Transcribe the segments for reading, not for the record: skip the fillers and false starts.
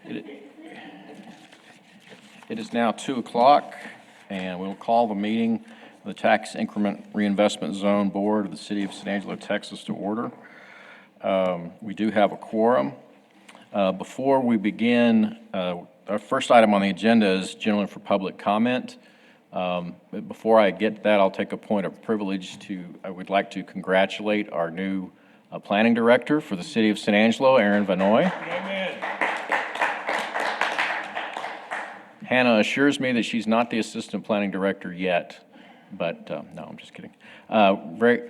It is now 2 o'clock, and we'll call the meeting of the Tax Increment Reinvestment Zone Board of the City of San Angelo, Texas to order. We do have a quorum. Before we begin, our first item on the agenda is generally for public comment. But before I get to that, I'll take a point of privilege I would like to congratulate our new planning director for the City of San Angelo, Aaron Vanoy. Amen. Hannah assures me that she's not the assistant planning director yet, but no, I'm just kidding.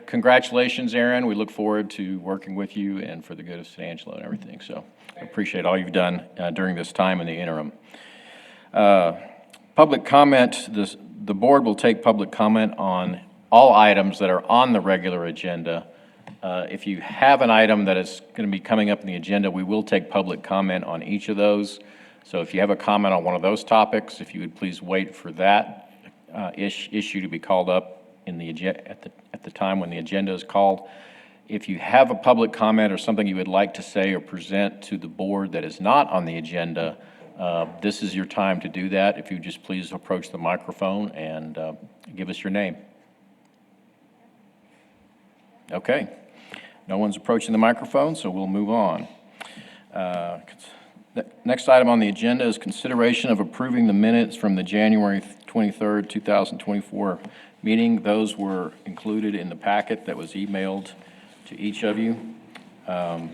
Congratulations, Aaron. We look forward to working with you and for the good of San Angelo and everything. So I appreciate all you've done during this time in the interim. Public comment, the board will take public comment on all items that are on the regular agenda. If you have an item that is going to be coming up in the agenda, we will take public comment on each of those. So if you have a comment on one of those topics, if you would please wait for that issue to be called up in the at the time when the agenda is called. If you have a public comment or something you would like to say or present to the board that is not on the agenda, this is your time to do that. If you just please approach the microphone and give us your name. Okay. No one's approaching the microphone, so we'll move on. The next item on the agenda is consideration of approving the minutes from the January 23rd, 2024 meeting. Those were included in the packet that was emailed to each of you. Does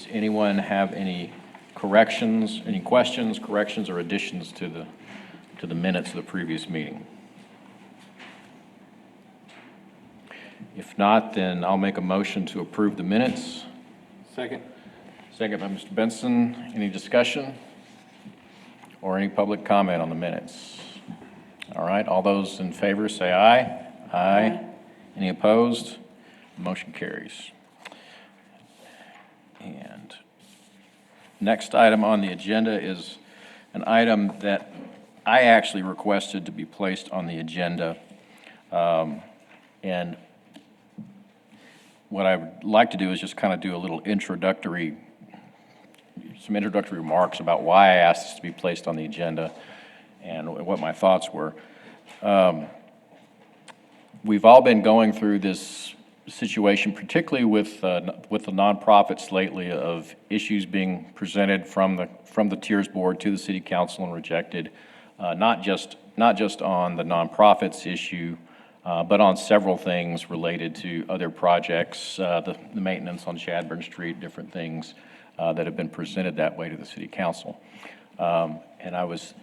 anyone have any corrections, any questions, corrections, or additions to the minutes of the previous meeting? If not, then I'll make a motion to approve the minutes. Second. Second by Mr. Benson. Any discussion or any public comment on the minutes? All right, all those in favor say aye. Aye. Any opposed? Motion carries. And next item on the agenda is an item that I actually requested to be placed on the agenda. And what I would like to do is just kind of do a little some introductory remarks about why I asked this to be placed on the agenda and what my thoughts were. We've all been going through this situation, particularly with the nonprofits lately, of issues being presented from the TIRZ Board to the City Council and rejected, not just on the nonprofits issue, but on several things related to other projects, the maintenance on Chadburn Street, different things that have been presented that way to the City Council. And I was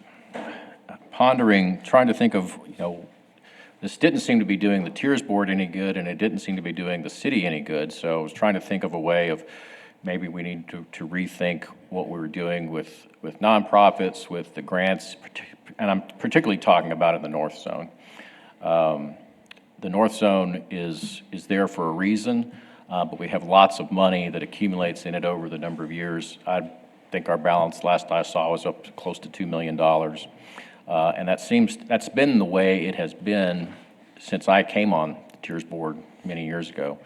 pondering, trying to think of, this didn't seem to be doing the TIRZ Board any good, and it didn't seem to be doing the city any good. So I was trying to think of a way of maybe we need to rethink what we were doing with nonprofits, with the grants, and I'm particularly talking about in the North Zone. The North Zone is there for a reason, but we have lots of money that accumulates in it over the number of years. I think our balance last I saw was up to close to $2 million. And that's been the way it has been since I came on the TIRZ Board many years ago.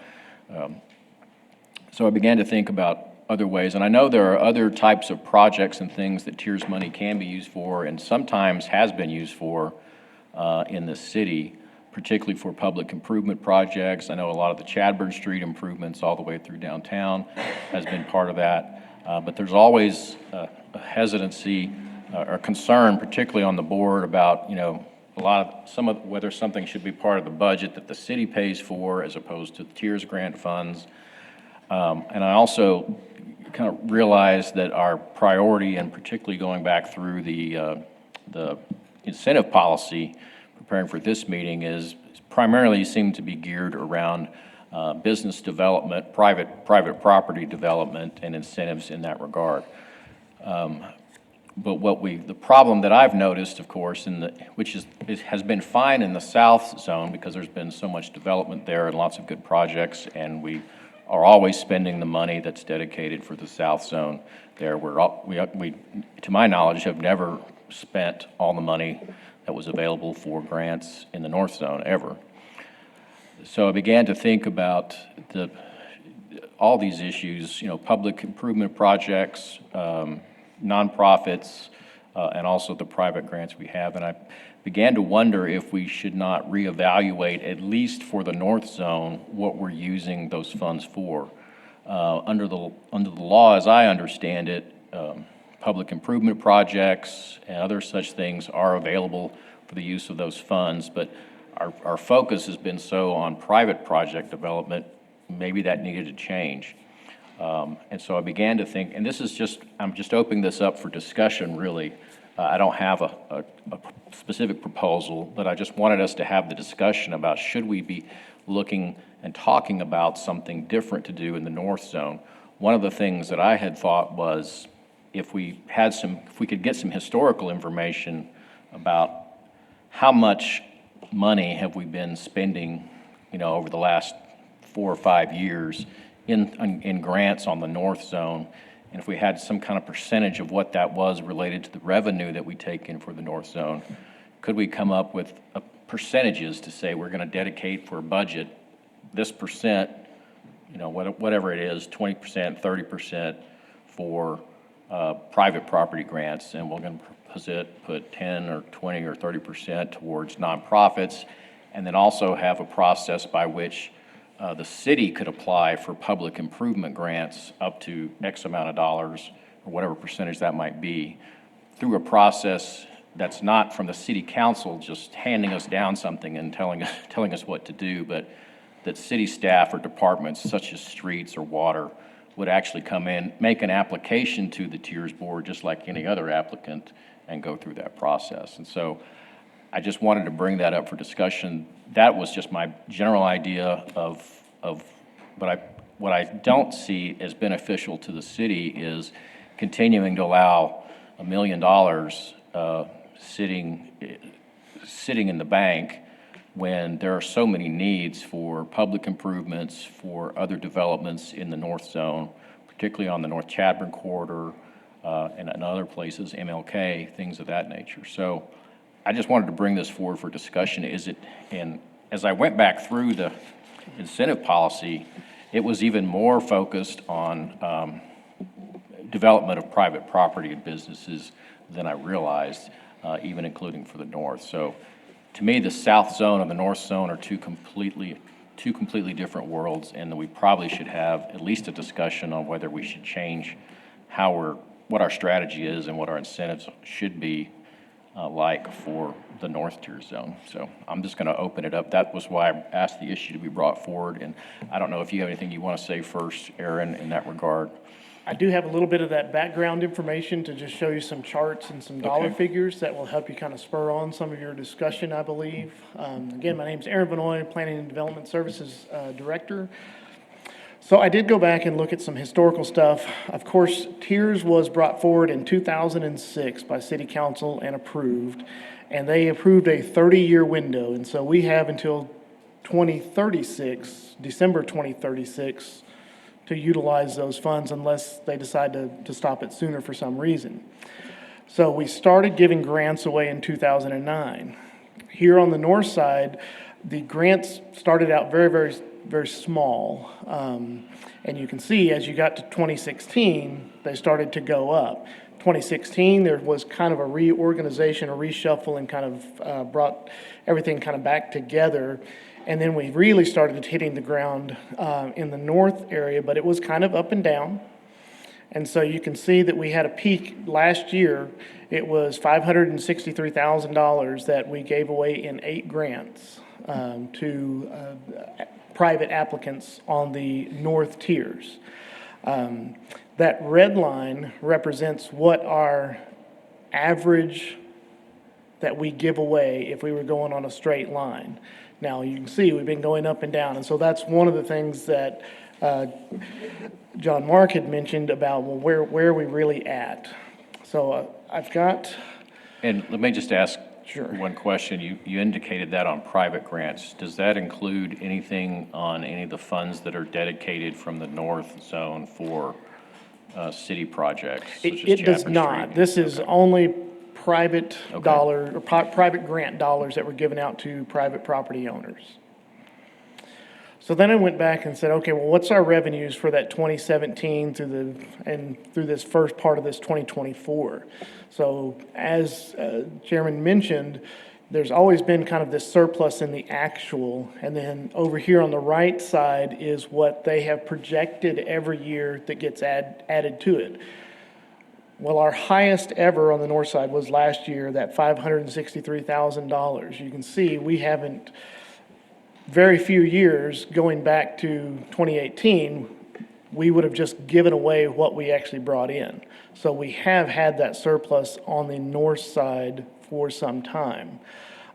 So I began to think about other ways, and I know there are other types of projects and things that TIRZ money can be used for and sometimes has been used for in the city, particularly for public improvement projects. I know a lot of the Chadburn Street improvements all the way through downtown has been part of that. But there's always a hesitancy or concern, particularly on the board, about whether something should be part of the budget that the city pays for as opposed to TIRZ grant funds. And I also kind of realized that our priority, and particularly going back through the incentive policy, preparing for this meeting, is primarily seem to be geared around business development, private property development, and incentives in that regard. But the problem that I've noticed, of course, which has been fine in the South Zone because there's been so much development there and lots of good projects, and we are always spending the money that's dedicated for the South Zone there. We, to my knowledge, have never spent all the money that was available for grants in the North Zone ever. So I began to think about all these issues, public improvement projects, nonprofits, and also the private grants we have. And I began to wonder if we should not reevaluate, at least for the North Zone, what we're using those funds for. Under the law, as I understand it, public improvement projects and other such things are available for the use of those funds, but our focus has been so on private project development, maybe that needed to change. And so I began to think, and I'm just opening this up for discussion, really. I don't have a specific proposal, but I just wanted us to have the discussion about should we be looking and talking about something different to do in the North Zone. One of the things that I had thought was if we could get some historical information about how much money have we been spending, over the last 4 or 5 years in grants on the North Zone, and if we had some kind of percentage of what that was related to the revenue that we take in for the North Zone, could we come up with percentages to say we're going to dedicate for a budget this percent, whatever it is, 20%, 30% for private property grants, and we're going to put 10 or 20 or 30% towards nonprofits, and then also have a process by which the city could apply for public improvement grants up to X amount of dollars, or whatever percentage that might be, through a process that's not from the city council just handing us down something and telling us what to do, but that city staff or departments such as streets or water would actually come in, make an application to the TIRZ Board just like any other applicant, and go through that process. And so I just wanted to bring that up for discussion. That was just my general idea of what I don't see as beneficial to the city is continuing to allow $1 million sitting in the bank when there are so many needs for public improvements, for other developments in the North Zone, particularly on the North Chadbourn corridor and in other places, MLK, things of that nature. So I just wanted to bring this forward for discussion. And as I went back through the incentive policy, it was even more focused on development of private property and businesses than I realized, even including for the North. So to me, the South Zone and the North Zone are two completely different worlds, and that we probably should have at least a discussion on whether we should change what our strategy is and what our incentives should be like for the North TIRZ Zone. So I'm just going to open it up. That was why I asked the issue to be brought forward, and I don't know if you have anything you want to say first, Aaron, in that regard. I do have a little bit of that background information to just show you some charts and some dollar figures that will help you kind of spur on some of your discussion, I believe. Again, my name is Aaron Vanoy, Planning and Development Services Director. So I did go back and look at some historical stuff. Of course, TIRZ was brought forward in 2006 by City Council and approved, and they approved a 30-year window. And so we have until 2036, December 2036, to utilize those funds unless they decide to stop it sooner for some reason. So we started giving grants away in 2009. Here on the north side, the grants started out very, very, very small. And you can see as you got to 2016, they started to go up. 2016, there was kind of a reorganization, a reshuffle, and kind of brought everything kind of back together. And then we really started hitting the ground in the north area, but it was kind of up and down. And so you can see that we had a peak last year. It was $563,000 that we gave away in 8 grants to private applicants on the North TIRZ. That red line represents what our average that we give away if we were going on a straight line. Now, you can see we've been going up and down, and so that's one of the things that John Mark had mentioned about, well, where are we really at? So I've got... And let me just ask Sure. one question. You indicated that on private grants. Does that include anything on any of the funds that are dedicated from the North Zone for city projects? It does not. This is only private dollar or private grant dollars that were given out to private property owners. So then I went back and said, okay, well, what's our revenues for that 2017 through this first part of this 2024? So as Chairman mentioned, there's always been kind of this surplus in the actual, and then over here on the right side is what they have projected every year that gets added to it. Well, our highest ever on the north side was last year, that $563,000. You can see we haven't, very few years going back to 2018, we would have just given away what we actually brought in. So we have had that surplus on the north side for some time.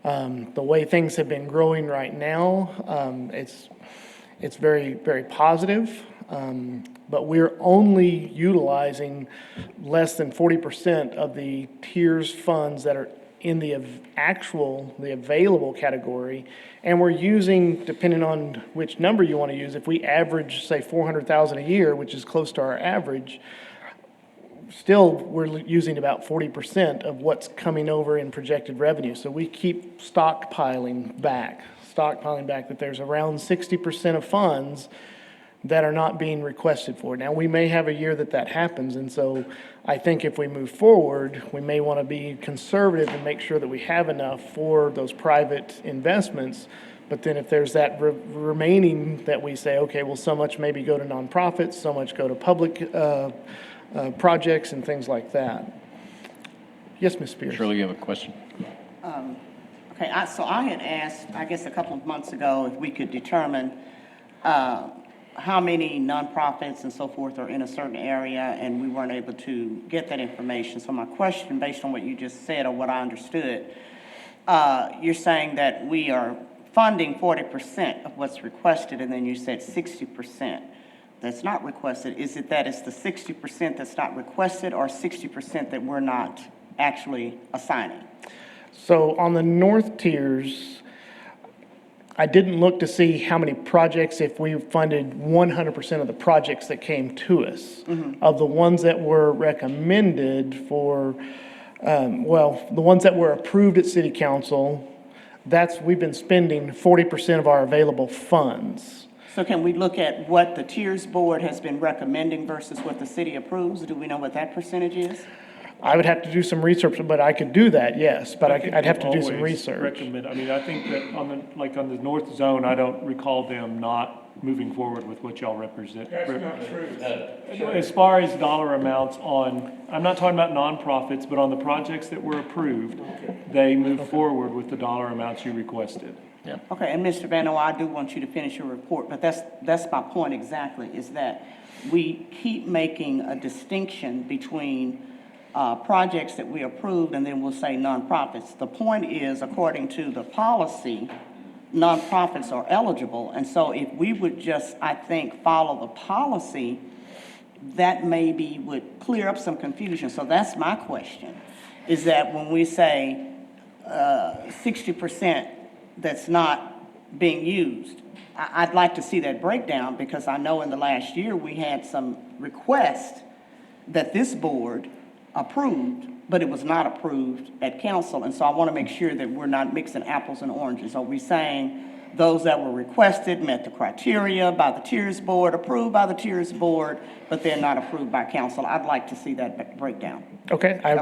The way things have been growing right now, it's very, very positive. But we're only utilizing less than 40% of the TIRZ funds that are in the available category. And we're using, depending on which number you want to use, if we average, say, 400,000 a year, which is close to our average, still we're using about 40% of what's coming over in projected revenue. So we keep stockpiling back that there's around 60% of funds that are not being requested for. Now, we may have a year that happens, and so I think if we move forward, we may want to be conservative and make sure that we have enough for those private investments. But then if there's that remaining that we say, okay, well, so much maybe go to nonprofits, so much go to public projects and things like that. Yes, Ms. Spears? Shirley, you have a question? Okay, so I had asked, I guess a couple of months ago, if we could determine how many nonprofits and so forth are in a certain area, and we weren't able to get that information. So my question, based on what you just said or what I understood, you're saying that we are funding 40% of what's requested, and then you said 60% that's not requested. Is it that it's the 60% that's not requested, or 60% that we're not actually assigning? So on the north tiers, I didn't look to see how many projects, if we funded 100% of the projects that came to us. Of the ones that were recommended for, the ones that were approved at City Council, we've been spending 40% of our available funds. So can we look at what the TIRZ Board has been recommending versus what the city approves? Do we know what that percentage is? I would have to do some research, but I could do that, yes, but I'd have to do some research. Recommend, I mean, I think that on the north zone, I don't recall them not moving forward with what y'all represent. That's not true. As far as dollar amounts on, I'm not talking about nonprofits, but on the projects that were approved, they moved forward with the dollar amounts you requested. Yeah. Okay, and Mr. Vano, I do want you to finish your report, but that's my point exactly, is that we keep making a distinction between projects that we approved, and then we'll say nonprofits. The point is, according to the policy, nonprofits are eligible, and so if we would just, I think, follow the policy, that maybe would clear up some confusion. So that's my question, is that when we say 60% that's not being used, I'd like to see that breakdown, because I know in the last year we had some requests that this board approved, but it was not approved at council. And so I want to make sure that we're not mixing apples and oranges. Are we saying those that were requested met the criteria by the TIRZ Board, approved by the TIRZ Board, but they're not approved by council? I'd like to see that breakdown. Okay, I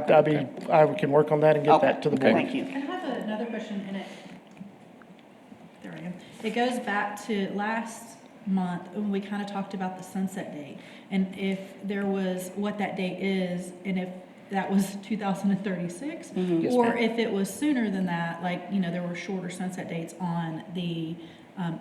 can work on that and get that to the board. Thank you. I have another question, and there we go. It goes back to last month when we kind of talked about the sunset date, and if there was, what that date is, and if that was 2036, Yes, or ma'am. if it was sooner than that, like, you know, there were shorter sunset dates on the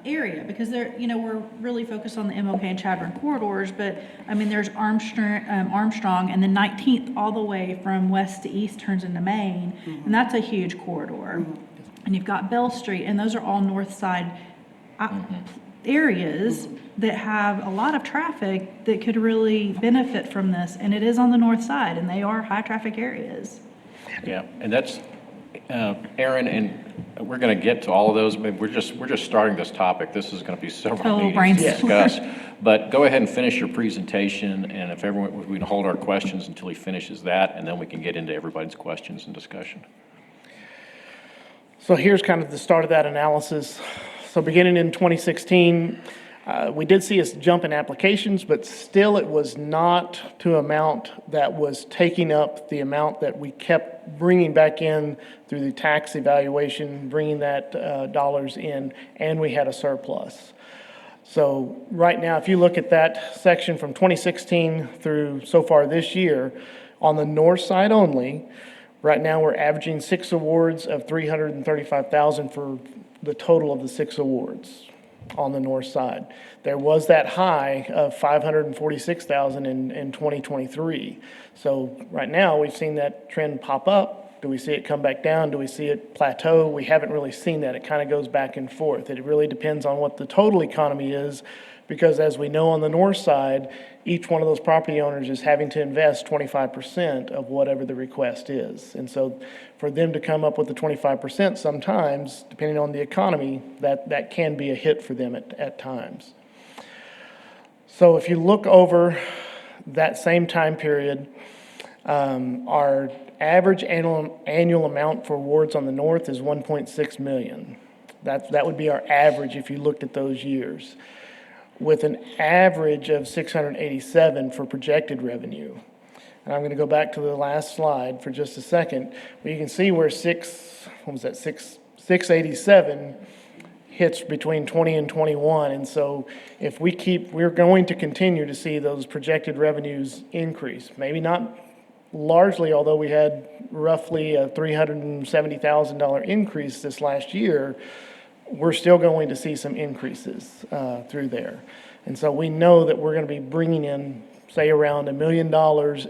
area, because there, you know, we're really focused on the MLK and Chadron corridors, but I mean, there's Armstrong, and the 19th all the way from west to east turns into Maine, and that's a huge corridor. And you've got Bell Street, and those are all north side areas that have a lot of traffic that could really benefit from this, and it is on the north side, and they are high traffic areas. Yeah, and that's, Aaron, and we're going to get to all of those. I mean, we're just starting this topic. This is going to be several Total meetings to brainstorm. discuss. But go ahead and finish your presentation, and if everyone, we can hold our questions until he finishes that, and then we can get into everybody's questions and discussion. So here's kind of the start of that analysis. So beginning in 2016, we did see a jump in applications, but still it was not to amount that was taking up the amount that we kept bringing back in through the tax evaluation, bringing that dollars in, and we had a surplus. So right now, if you look at that section from 2016 through so far this year, on the north side only, right now we're averaging 6 awards of $335,000 for the total of the 6 awards on the north side. There was that high of $546,000 in 2023. So right now, we've seen that trend pop up. Do we see it come back down? Do we see it plateau? We haven't really seen that. It kind of goes back and forth. It really depends on what the total economy is, because as we know on the north side, each one of those property owners is having to invest 25% of whatever the request is. And so for them to come up with the 25%, sometimes, depending on the economy, that can be a hit for them at times. So if you look over that same time period, our average annual amount for awards on the north is 1.6 million. That would be our average if you looked at those years, with an average of 687 for projected revenue. And I'm going to go back to the last slide for just a second, where you can see where 687 hits between 20 and 21. And so if we're going to continue to see those projected revenues increase. Maybe not largely, although we had roughly a $370,000 increase this last year, we're still going to see some increases through there. And so we know that we're going to be bringing in, say, around $1 million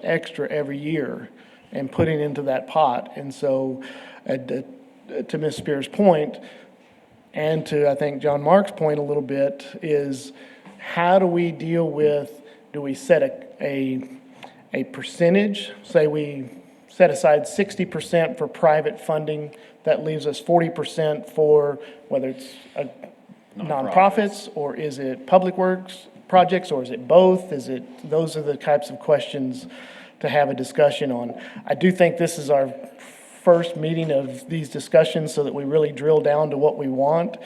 extra every year and putting into that pot. And so to Ms. Spears' point, and to, I think, John Mark's point a little bit, is how do we deal with, do we set a percentage? Say we set aside 60% for private funding. That leaves us 40% for whether it's nonprofits, or is it public works projects, or is it both? Those are the types of questions to have a discussion on. I do think this is our first meeting of these discussions so that we really drill down to what we want.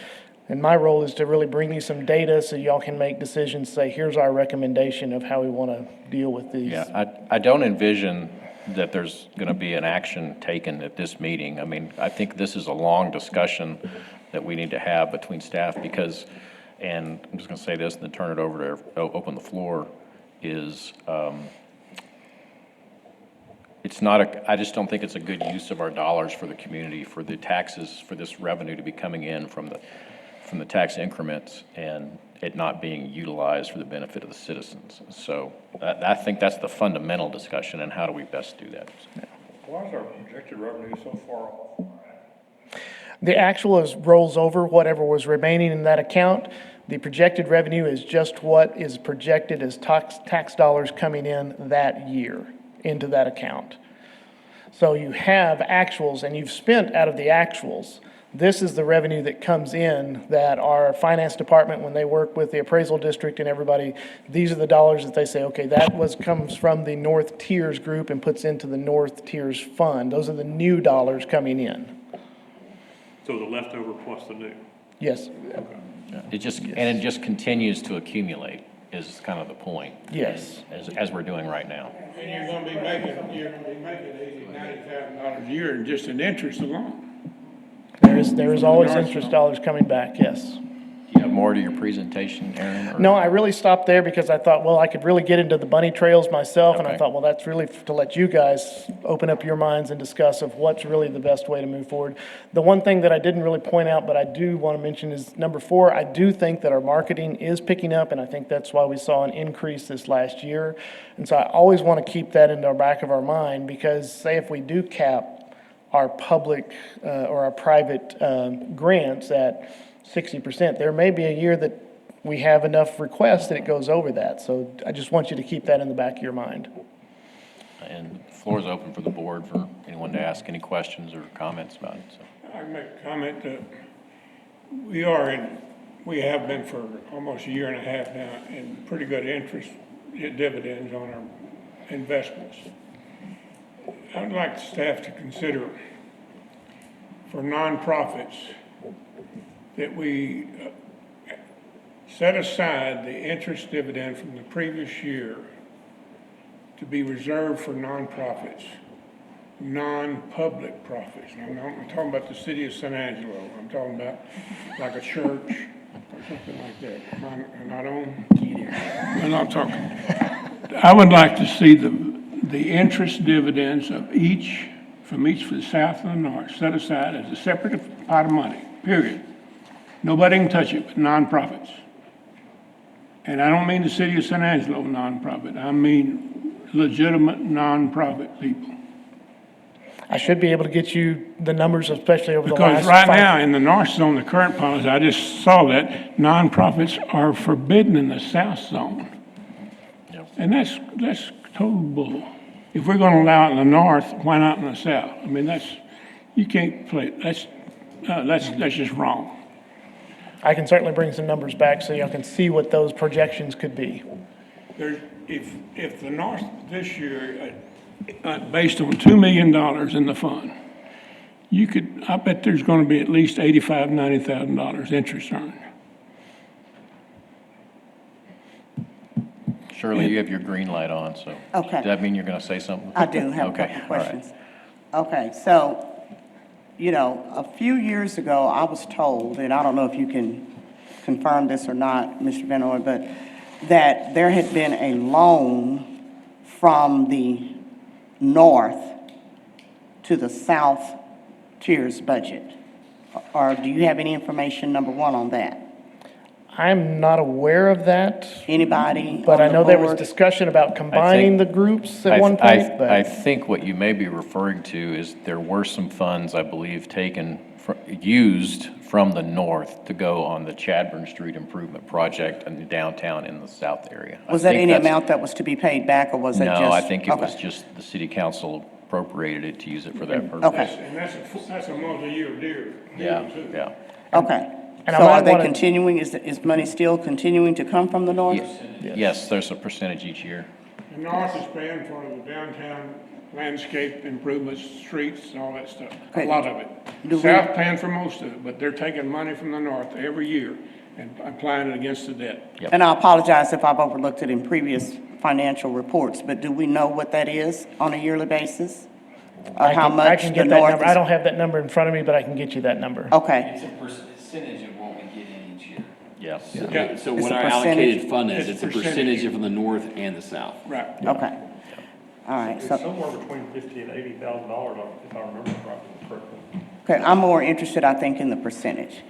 And my role is to really bring you some data so y'all can make decisions, say, here's our recommendation of how we want to deal with these. Yeah, I don't envision that there's going to be an action taken at this meeting. I mean, I think this is a long discussion that we need to have between staff because, and I'm just going to say this and then turn it over to open the floor, is it's not I just don't think it's a good use of our dollars for the community, for the taxes, for this revenue to be coming in from the tax increments and it not being utilized for the benefit of the citizens. So I think that's the fundamental discussion, and how do we best do that? Why is our projected revenue so far off? The actual rolls over whatever was remaining in that account. The projected revenue is just what is projected as tax dollars coming in that year into that account. So you have actuals, and you've spent out of the actuals. This is the revenue that comes in that our finance department, when they work with the appraisal district and everybody, these are the dollars that they say, okay, comes from the North Tiers group and puts into the North Tiers fund. Those are the new dollars coming in. So the leftover plus the new? Yes. It just continues to accumulate is kind of the point. Yes. As we're doing right now. And you're gonna be making $80,000-$90,000 a year in just in interest alone. There is always interest dollars coming back, yes. You have more to your presentation, Aaron? Or? No, I really stopped there because I thought, well, I could really get into the bunny trails myself, and I Okay. thought, well, that's really to let you guys open up your minds and discuss of what's really the best way to move forward. The one thing that I didn't really point out, but I do want to mention is number 4, I do think that our marketing is picking up, and I think that's why we saw an increase this last year. And so I always want to keep that in the back of our mind, because say if we do cap our public or our private grants at 60%, there may be a year that we have enough requests that it goes over that. So I just want you to keep that in the back of your mind. And the floor is open for the board for anyone to ask any questions or comments about it. So. I can make a comment that we have been for almost a year and a half now in pretty good interest dividends on our investments. I would like the staff to consider for nonprofits that we set aside the interest dividend from the previous year to be reserved for nonprofits, non-public profits. I'm talking about the city of San Angelo. I'm talking about like a church or something like that. Am I on? I'm not talking. I would like to see the interest dividends of each, from each for the south and the north, set aside as a separate pot of money, period. Nobody can touch it but nonprofits. And I don't mean the city of San Angelo nonprofit. I mean legitimate nonprofit people. I should be able to get you the numbers, especially over the Because last right now, in the north zone, the current policy, I just saw that, nonprofits are forbidden in the south zone. And that's total bull. If we're gonna allow it in the north, why not in the south? I mean, you can't play, that's just wrong. I can certainly bring some numbers back so y'all can see what those projections could be. If the north this year, based on $2 million in the fund, I bet there's gonna be at least $85,000, $90,000 interest earned. Shirley, you have your green light on, so. Okay. Does that mean you're going to say something? I do have a Okay, couple all right. questions. Okay, so, a few years ago, I was told, and I don't know if you can confirm this or not, Mr. Benoit, but that there had been a loan from the north to the south TIRZ budget. Or do you have any information, number one, on that? I'm not aware of that, Anybody but on I the know there was board? discussion about combining the groups at one point, I but think what you may be referring to is there were some funds, I believe, used from the north to go on the Chadburn Street Improvement Project in downtown in the south area. I Was that think any that's- amount that was to be paid back, or was that just? No, I think it was Okay. just the city council appropriated it to use it for that purpose. Okay. And that's a multi-year deal Yeah, too. yeah. Okay. And I So might are they wanna- continuing, is money still continuing to come from the north? Yes, there's a percentage each year. The north is paying for the downtown landscape improvements, streets, and all that stuff, a Okay. lot of it. Do we- South paying for most of it, but they're taking money from the north every year and applying it against the debt. And I apologize if I've overlooked it in previous financial reports, but do we know what that is on a yearly basis? Or how I much can the get that north number. is? I don't have that number in front of me, but I can get you that number. Okay, It's a percentage of what we get in each year. Yeah. Yeah. So It's what a our percentage? allocated fund is, It's it's a percentage. percentage of the north and the south. Right. okay. All right, It's so, somewhere between $50,000 and $80,000, if I remember correctly. okay, I'm more interested, I think, in the percentage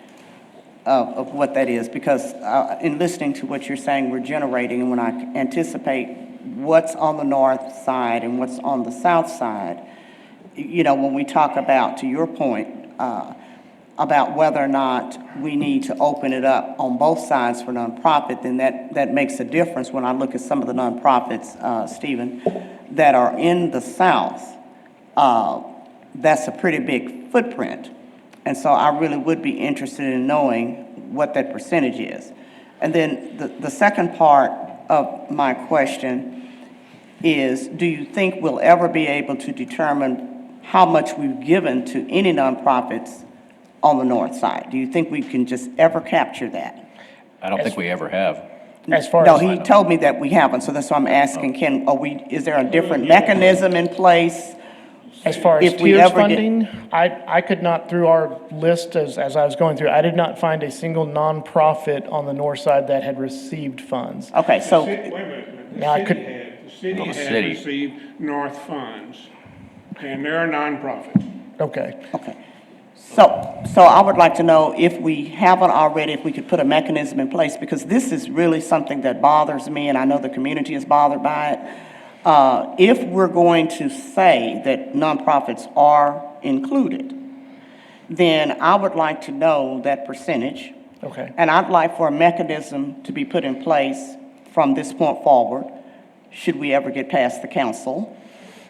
of what that is, because in listening to what you're saying we're generating, and when I anticipate what's on the north side and what's on the south side, when we talk about, to your point, about whether or not we need to open it up on both sides for nonprofit, then that makes a difference when I look at some of the nonprofits, Stephen, that are in the south. That's a pretty big footprint. And so I really would be interested in knowing what that percentage is. And then the second part of my question is, do you think we'll ever be able to determine how much we've given to any nonprofits on the north side? Do you think we can just ever capture that? I don't think we ever have. As far No, as, he told me that we haven't, so that's why I'm asking, is there a different mechanism in place? as far as if we TIRZ ever get- funding, I could not, through our list as I was going through, I did not find a single nonprofit on the north side that had received funds. Okay, so, Wait a minute, Now, I the could- city Oh, the has city. received north funds, and they're a nonprofit. Okay. okay. So I would like to know if we haven't already, if we could put a mechanism in place, because this is really something that bothers me, and I know the community is bothered by it. If we're going to say that nonprofits are included, then I would like to know that percentage. Okay. And I'd like for a mechanism to be put in place from this point forward, should we ever get past the council,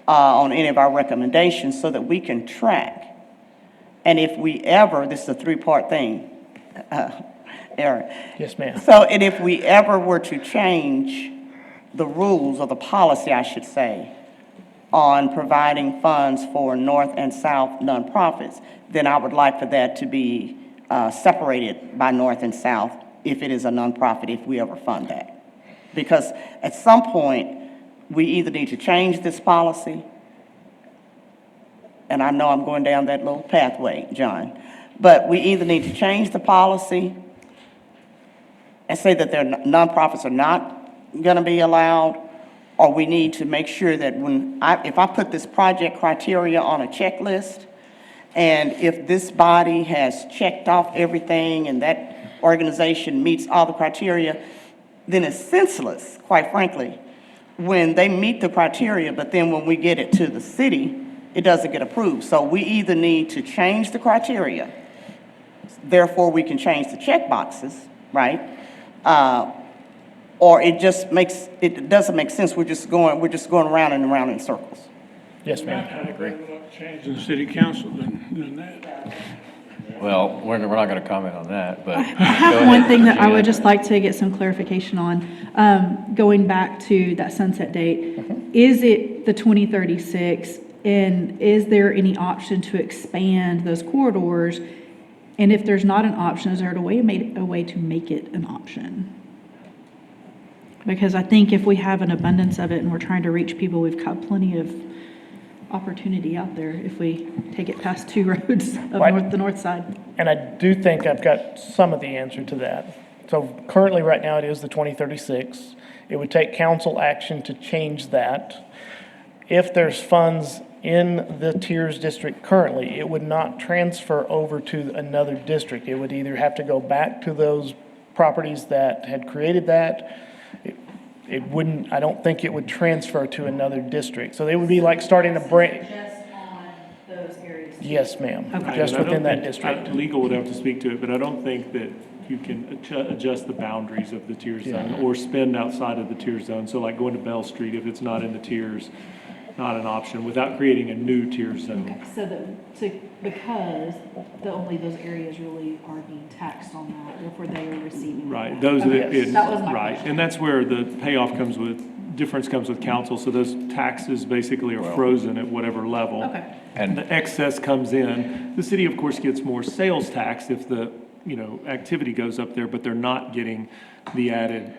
on any of our recommendations, so that we can track. And if we ever, this is a three-part thing, Aaron. Yes, ma'am. So, and if we ever were to change the rules, or the policy, I should say, on providing funds for north and south nonprofits, then I would like for that to be separated by north and south if it is a nonprofit, if we ever fund that. Because at some point, we either need to change this policy, and I know I'm going down that little pathway, John, but we either need to change the policy and say that their nonprofits are not going to be allowed, or we need to make sure that if I put this project criteria on a checklist, and if this body has checked off everything and that organization meets all the criteria, then it's senseless, quite frankly, when they meet the criteria, but then when we get it to the city, it doesn't get approved. So we either need to change the criteria, therefore we can change the check boxes, right? Or it doesn't make sense. We're just going around and around in circles. Yes, ma'am. I agree. Changing the city council than doing that. Well, we're not going to comment on that, but. I have one thing that I would just like to get some clarification on. Going back to that sunset date, is it the 2036? And is there any option to expand those corridors? And if there's not an option, is there a way to make it an option? Because I think if we have an abundance of it and we're trying to reach people, we've got plenty of opportunity out there if we take it past two roads of the north side. And I do think I've got some of the answer to that. So currently, right now, it is the 2036. It would take council action to change that. If there's funds in the TIRZ district currently, it would not transfer over to another district. It would either have to go back to those properties that had created that. It wouldn't, I don't think it would transfer to another district. So they would be like starting a brand. Just on those areas? Yes, ma'am, Okay. just And I don't within that think- district. Legal would have to speak to it, but I don't think that you can adjust the boundaries of the TIRZ zone or spend outside of the TIRZ zone. So like going to Bell Street, if it's not in the TIRZ, not an option, without creating a new TIRZ zone. So because only those areas really are being taxed on that, therefore they are receiving. Right, those, Okay. That was my right, question. and that's where the payoff comes difference comes with council, so those taxes basically are frozen at whatever level. Okay. And the excess comes in. The city, of course, gets more sales tax if the, activity goes up there, but they're not getting the added,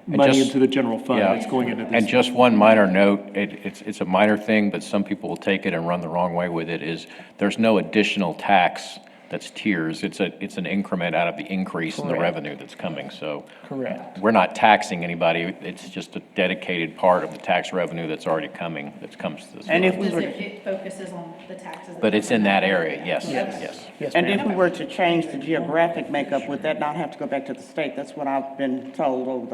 money just- into the general fund Yeah. that's going into this. And just one minor note, it's a minor thing, but some people will take it and run the wrong way with it, is there's no additional tax that's tiers. It's an increment out of the increase in the revenue that's coming, so. Correct. We're not taxing anybody, it's just a dedicated part of the tax revenue that's already coming, that comes to this. And if fund. we Does were, it focuses on the taxes? But it's in that area, yes, yes. Yes, and ma'am. if we were to change the geographic makeup, would that not have to go back to the state? That's what I've been told over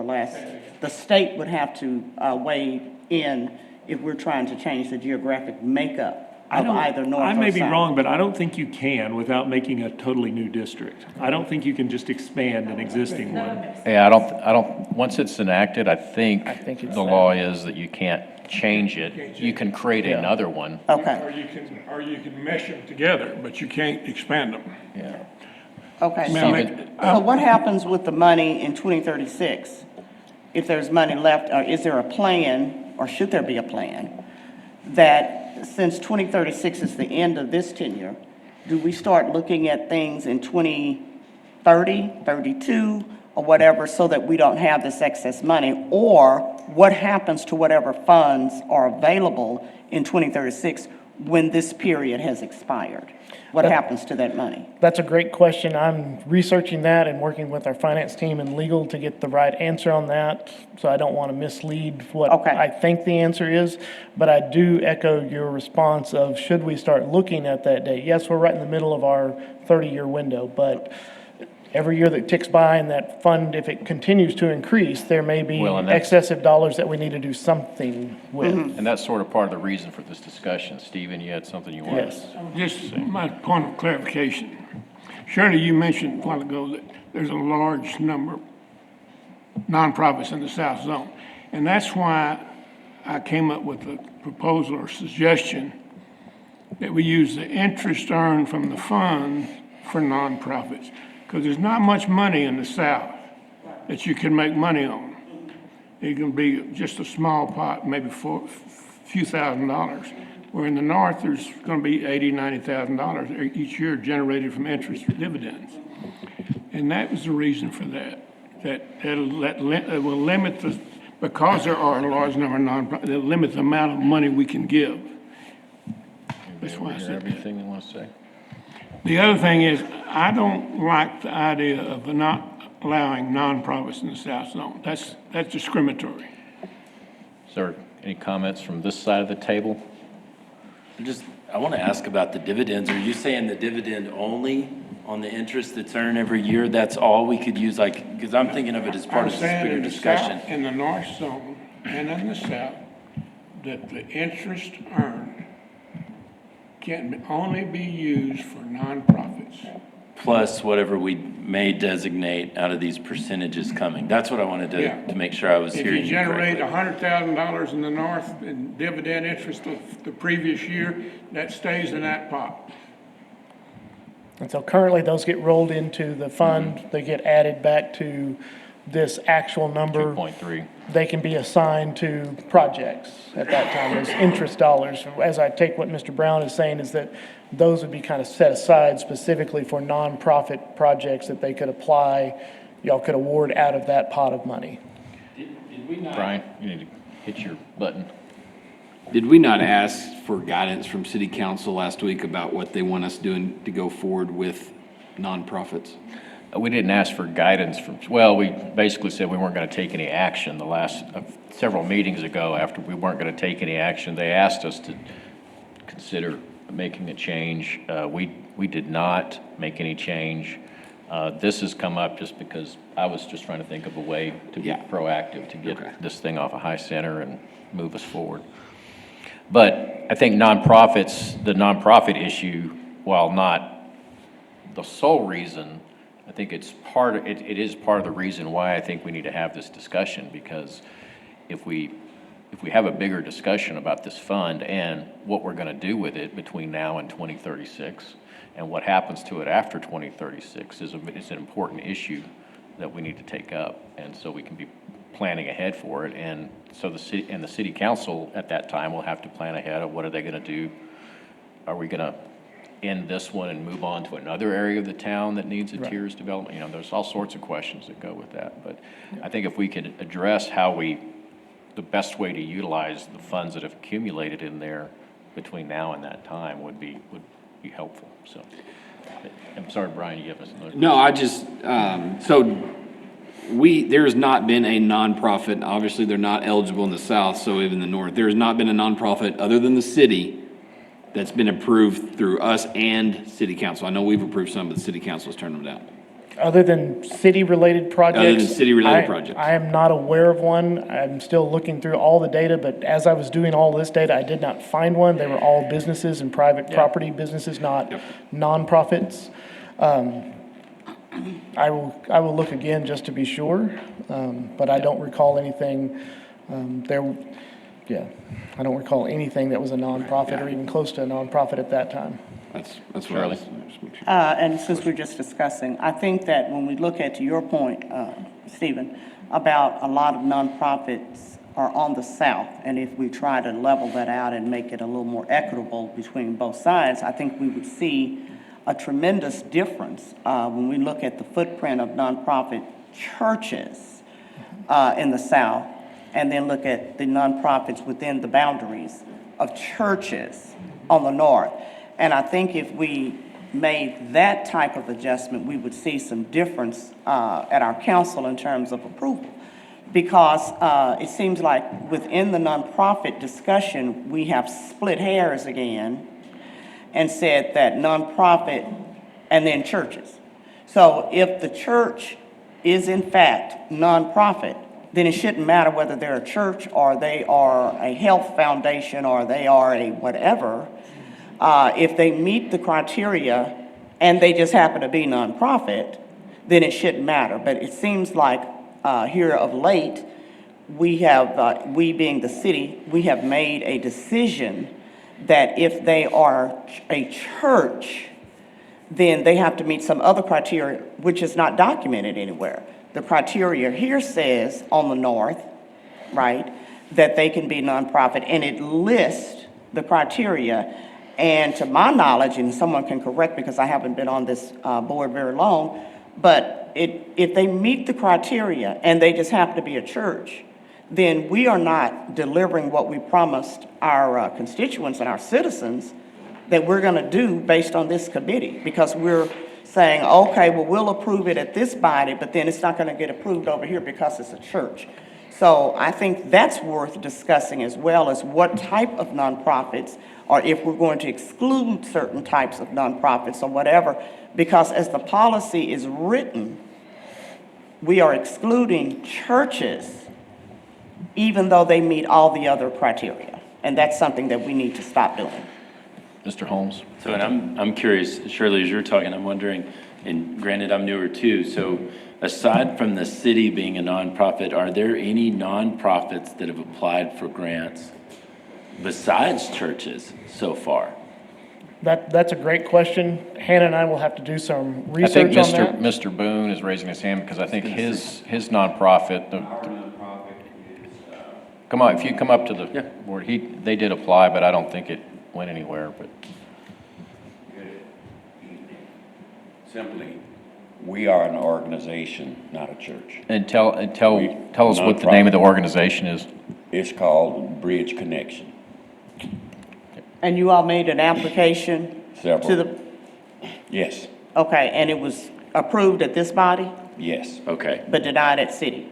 the state would have to weigh in if we're trying to change the geographic makeup of either north or I south. may be wrong, but I don't think you can without making a totally new district. I don't think you can just expand an existing one. Yeah, I don't, once it's enacted, I think it's the law is that you can't change it. You can create another one. Okay, Or you can mesh them together, but you can't expand them. Yeah. okay. Ma'am, So what happens with the money in 2036? If there's money left, or is there a plan, or should there be a plan, that since 2036 is the end of this tenure, do we start looking at things in 2030, 32, or whatever, so that we don't have this excess money? Or what happens to whatever funds are available in 2036 when this period has expired? What happens to that money? That's a great question. I'm researching that and working with our finance team and legal to get the right answer on that. So I don't want to mislead what Okay. I think the answer is. But I do echo your response of, should we start looking at that date? Yes, we're right in the middle of our 30-year window, but every year that ticks by and that fund, if it continues to increase, there may be Well, and that's- excessive dollars that we need to do something with. And that's sort of part of the reason for this discussion. Stephen, you had something you wanted to Yes. say? Just my point of clarification. Shirley, you mentioned a while ago that there's a large number of nonprofits in the South Zone. And that's why I came up with a proposal or suggestion that we use the interest earned from the fund for nonprofits. Because there's not much money in the South that you can make money on. It can be just a small pot, maybe few $1,000s. Where in the north, there's gonna be $80,000, $90,000 each year generated from interest or dividends. And that was the reason for that. It will limit because there are a large number of nonprofits, it'll limit the amount of money we can give. That's why I said that. Everything you want to say? The other thing is, I don't like the idea of not allowing nonprofits in the South Zone. That's discriminatory. Is there any comments from this side of the table? I want to ask about the dividends. Are you saying the dividend only on the interest that's earned every year? That's all we could use, like, because I'm thinking of it as part I'm of this saying bigger in the discussion. South, in the North Zone and in the South, that the interest earned can only be used for nonprofits. Plus whatever we may designate out of these percentages coming. That's what I wanted Yeah. to make sure I was If hearing you you generate correctly. $100,000 in the north in dividend interest of the previous year, that stays in that pot. And so currently, those get rolled into the fund, they get added back to this actual number. 2.3. They can be assigned to projects at that time as interest dollars. As I take what Mr. Brown is saying, is that those would be kind of set aside specifically for nonprofit projects that they could apply, y'all could award out of that pot of money. Did we not? Brian, you need to hit your button. Did we not ask for guidance from city council last week about what they want us doing to go forward with nonprofits? We didn't ask for guidance from, well, we basically said we weren't going to take any action the last, several meetings ago after we weren't going to take any action. They asked us to consider making a change. We did not make any change. This has come up just because I was just trying to think of a way to be Yeah. proactive, to get Okay. this thing off a high center and move us forward. But I think nonprofits, the nonprofit issue, while not the sole reason, I think it is part of the reason why I think we need to have this discussion, because if we have a bigger discussion about this fund and what we're going to do with it between now and 2036, and what happens to it after 2036 is an important issue that we need to take up, and so we can be planning ahead for it. And so the city council at that time will have to plan ahead of what are they going to do. Are we going to end this one and move on to another area of the town that needs a TIRZ development? You know, there's all sorts of questions that go with that. But I think if we could address the best way to utilize the funds that have accumulated in there between now and that time would be helpful. So, I'm sorry, Brian, you have another. No, I just, there's not been a nonprofit, obviously they're not eligible in the south, so even the north, there's not been a nonprofit other than the city that's been approved through us and city council. I know we've approved some, but the city council has turned them down. Other than city-related projects? Other than city-related projects. I am not aware of one. I'm still looking through all the data, but as I was doing all this data, I did not find one. They were all businesses and private property businesses, not nonprofits. I will look again just to be sure, but I don't recall anything, I don't recall anything that was a nonprofit or even close to a nonprofit at that time. That's what I was. And since we're just discussing, I think that when we look at, to your point, Stephen, about a lot of nonprofits are on the south, and if we try to level that out and make it a little more equitable between both sides, I think we would see a tremendous difference when we look at the footprint of nonprofit churches in the south, and then look at the nonprofits within the boundaries of churches on the north. And I think if we made that type of adjustment, we would see some difference at our council in terms of approval. Because it seems like within the nonprofit discussion, we have split hairs again and said that nonprofit and then churches. So if the church is in fact nonprofit, then it shouldn't matter whether they're a church or they are a health foundation or they are a whatever. If they meet the criteria and they just happen to be nonprofit, then it shouldn't matter. But it seems like here of late, we have, we being the city, we have made a decision that if they are a church, then they have to meet some other criteria, which is not documented anywhere. The criteria here says on the north, right, that they can be nonprofit, and it lists the criteria. And to my knowledge, and someone can correct me because I haven't been on this board very long, but if they meet the criteria and they just happen to be a church, then we are not delivering what we promised our constituents and our citizens that we're going to do based on this committee, because we're saying, okay, well, we'll approve it at this body, but then it's not going to get approved over here because it's a church. So I think that's worth discussing, as well as what type of nonprofits, or if we're going to exclude certain types of nonprofits or whatever, because as the policy is written, we are excluding churches even though they meet all the other criteria. And that's something that we need to stop doing. Mr. Holmes? So, and I'm curious, Shirley, as you're talking, I'm wondering, and granted, I'm newer too, so aside from the city being a nonprofit, are there any nonprofits that have applied for grants besides churches so far? That's a great question. Hannah and I will have to do some I think research on that. Mr. Boone is raising his hand because I think his nonprofit, come on, if you come up to the board, they did apply, but I don't think it went anywhere, but. Simply, we are an organization, not a church. And tell us what the name of the organization is. It's called Bridge Connection. And you all made an application Several. to the, Yes, okay, and it was approved at this body, yes, Okay, but denied at city?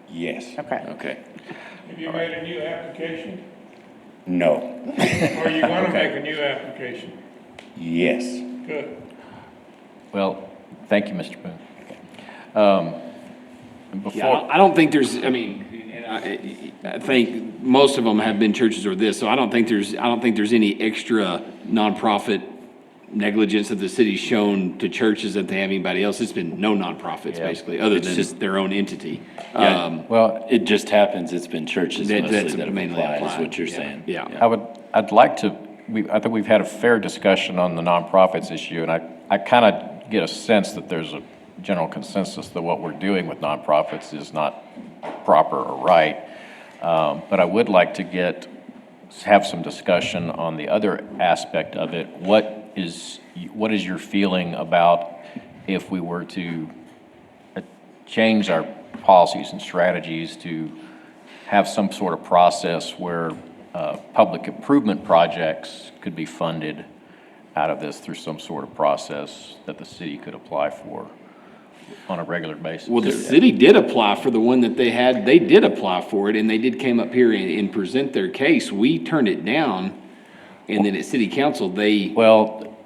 yes. Okay. okay. Have you made a new application? No, Or you want to make a new application? yes. Good. Well, thank you, Mr. Boone. Yeah, Before, I don't think there's, I mean, I think most of them have been churches or this, so I don't think there's any extra nonprofit negligence that the city's shown to churches that they have anybody else. It's been no nonprofits, Yeah. basically, other It's than just- their own entity. Yeah. well, It just happens, it's been churches That- mostly that's that have mainly applied, is applied, what you're yeah. saying. Yeah. I'd like to, I think we've had a fair discussion on the nonprofits issue, and I kind of get a sense that there's a general consensus that what we're doing with nonprofits is not proper or right. But I would like to have some discussion on the other aspect of it. What is your feeling about if we were to change our policies and strategies to have some sort of process where public improvement projects could be funded out of this through some sort of process that the city could apply for on a regular basis? Well, the city did apply for the one that they had, they did apply for it, and they did come up here and present their case. We turned it down, and then at city council, Well,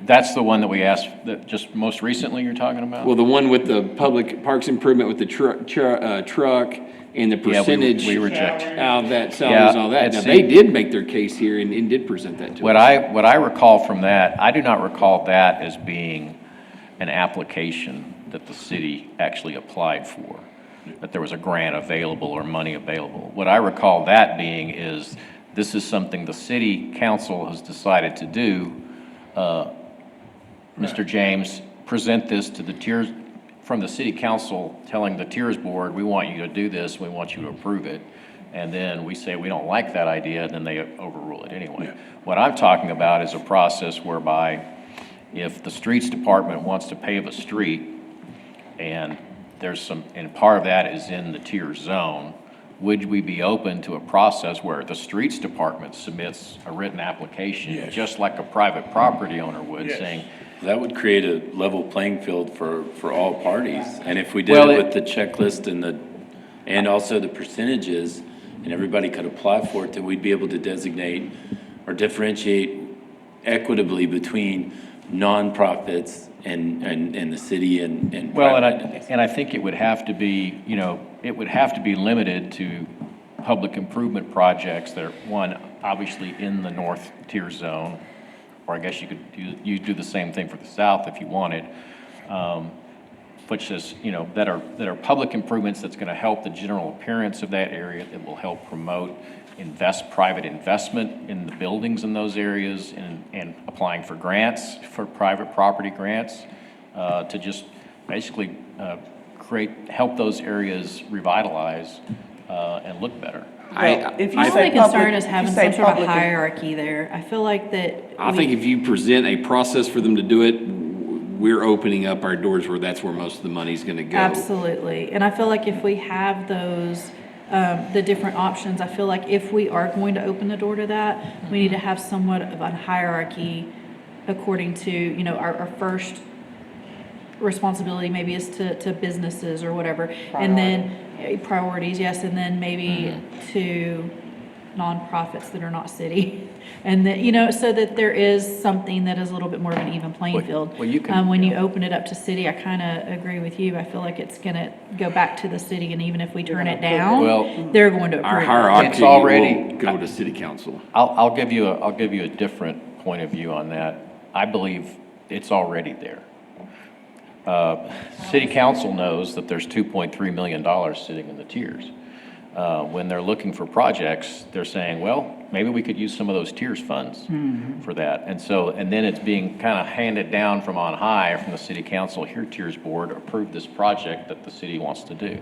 that's the one that we asked, that just most recently you're talking about? well, the one with the public parks improvement with the truck and the Yeah, percentage we reject. out of that salaries and all that. and Now, see- they did make their case here and did present that to What us. I recall from that, I do not recall that as being an application that the city actually applied for, that there was a grant available or money available. What I recall that being is, this is something the city council has decided to do. Mr. James, present this to the TIRZ, from the city council, telling the TIRZ board, we want you to do this, we want you to approve it. And then we say we don't like that idea, then they overrule it anyway. What I'm talking about is a process whereby if the streets department wants to pave a street, and and part of that is in the TIRZ zone, would we be open to a process where the streets department submits a written application, just like a private property owner would, saying, That would create a level playing field for all parties. And if we did Well, it with the checklist and also the percentages, and everybody could apply for it, then we'd be able to designate or differentiate equitably between nonprofits and the city and well, private entities. and I think it would have to be, it would have to be limited to public improvement projects that are, one, obviously in the north tier zone, or I guess you could do the same thing for the south if you wanted, which is, that are public improvements that's going to help the general appearance of that area, that will help promote private investment in the buildings in those areas, and applying for grants, for private property grants, to just basically help those areas revitalize and look better. Well, if you My say only concern public- is if you having say some sort of public- hierarchy there. I feel like that. I think if you present a process for them to do it, we're opening up our doors where that's where most of the money's gonna go. Absolutely. And I feel like if we have those, the different options, I feel like if we are going to open the door to that, we need to have somewhat of a hierarchy according to, you know, our first responsibility maybe is to businesses or whatever. And then priorities, yes, and then maybe to nonprofits that are not city. And that, you know, so that there is something that is a little bit more of an even playing field. well, you can- When you open it up to city, I kind of agree with you. I feel like it's going to go back to the city, and even if we turn it down, Well, they're going to Our approve it. hierarchy It's already- will go to city council. I'll give you a different point of view on that. I believe it's already there. City council knows that there's $2.3 million sitting in the tiers. When they're looking for projects, they're saying, well, maybe we could use some of those tiers funds for that. And then it's being kind of handed down from on high, from the city council, here, TIRZ Board, approve this project that the city wants to do.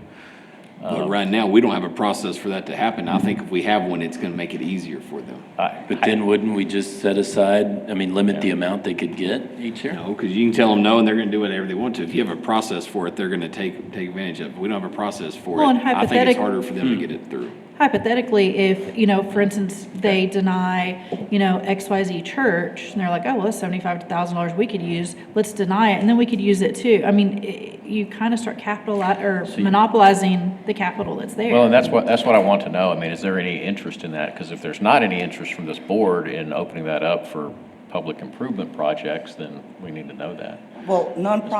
But right now, we don't have a process for that to happen. I think if we have one, it's gonna make it easier for them. But then wouldn't we just set aside, I mean, limit the amount they could get each year? No, because you can tell them no, and they're gonna do whatever they want to. If you have a process for it, they're gonna take advantage of it. If we don't have a process for Well, it, and I think it's hypothetic- harder for them to get it through. Hypothetically, if, you know, for instance, they deny, you know, XYZ church, and they're like, oh, well, that's $75,000 we could use, let's deny it, and then we could use it too. I mean, you kind of start monopolizing the capital that's there. Well, and that's what I want to know. I mean, is there any interest in that? Because if there's not any interest from this board in opening that up for public improvement projects, then we need to know that. Well,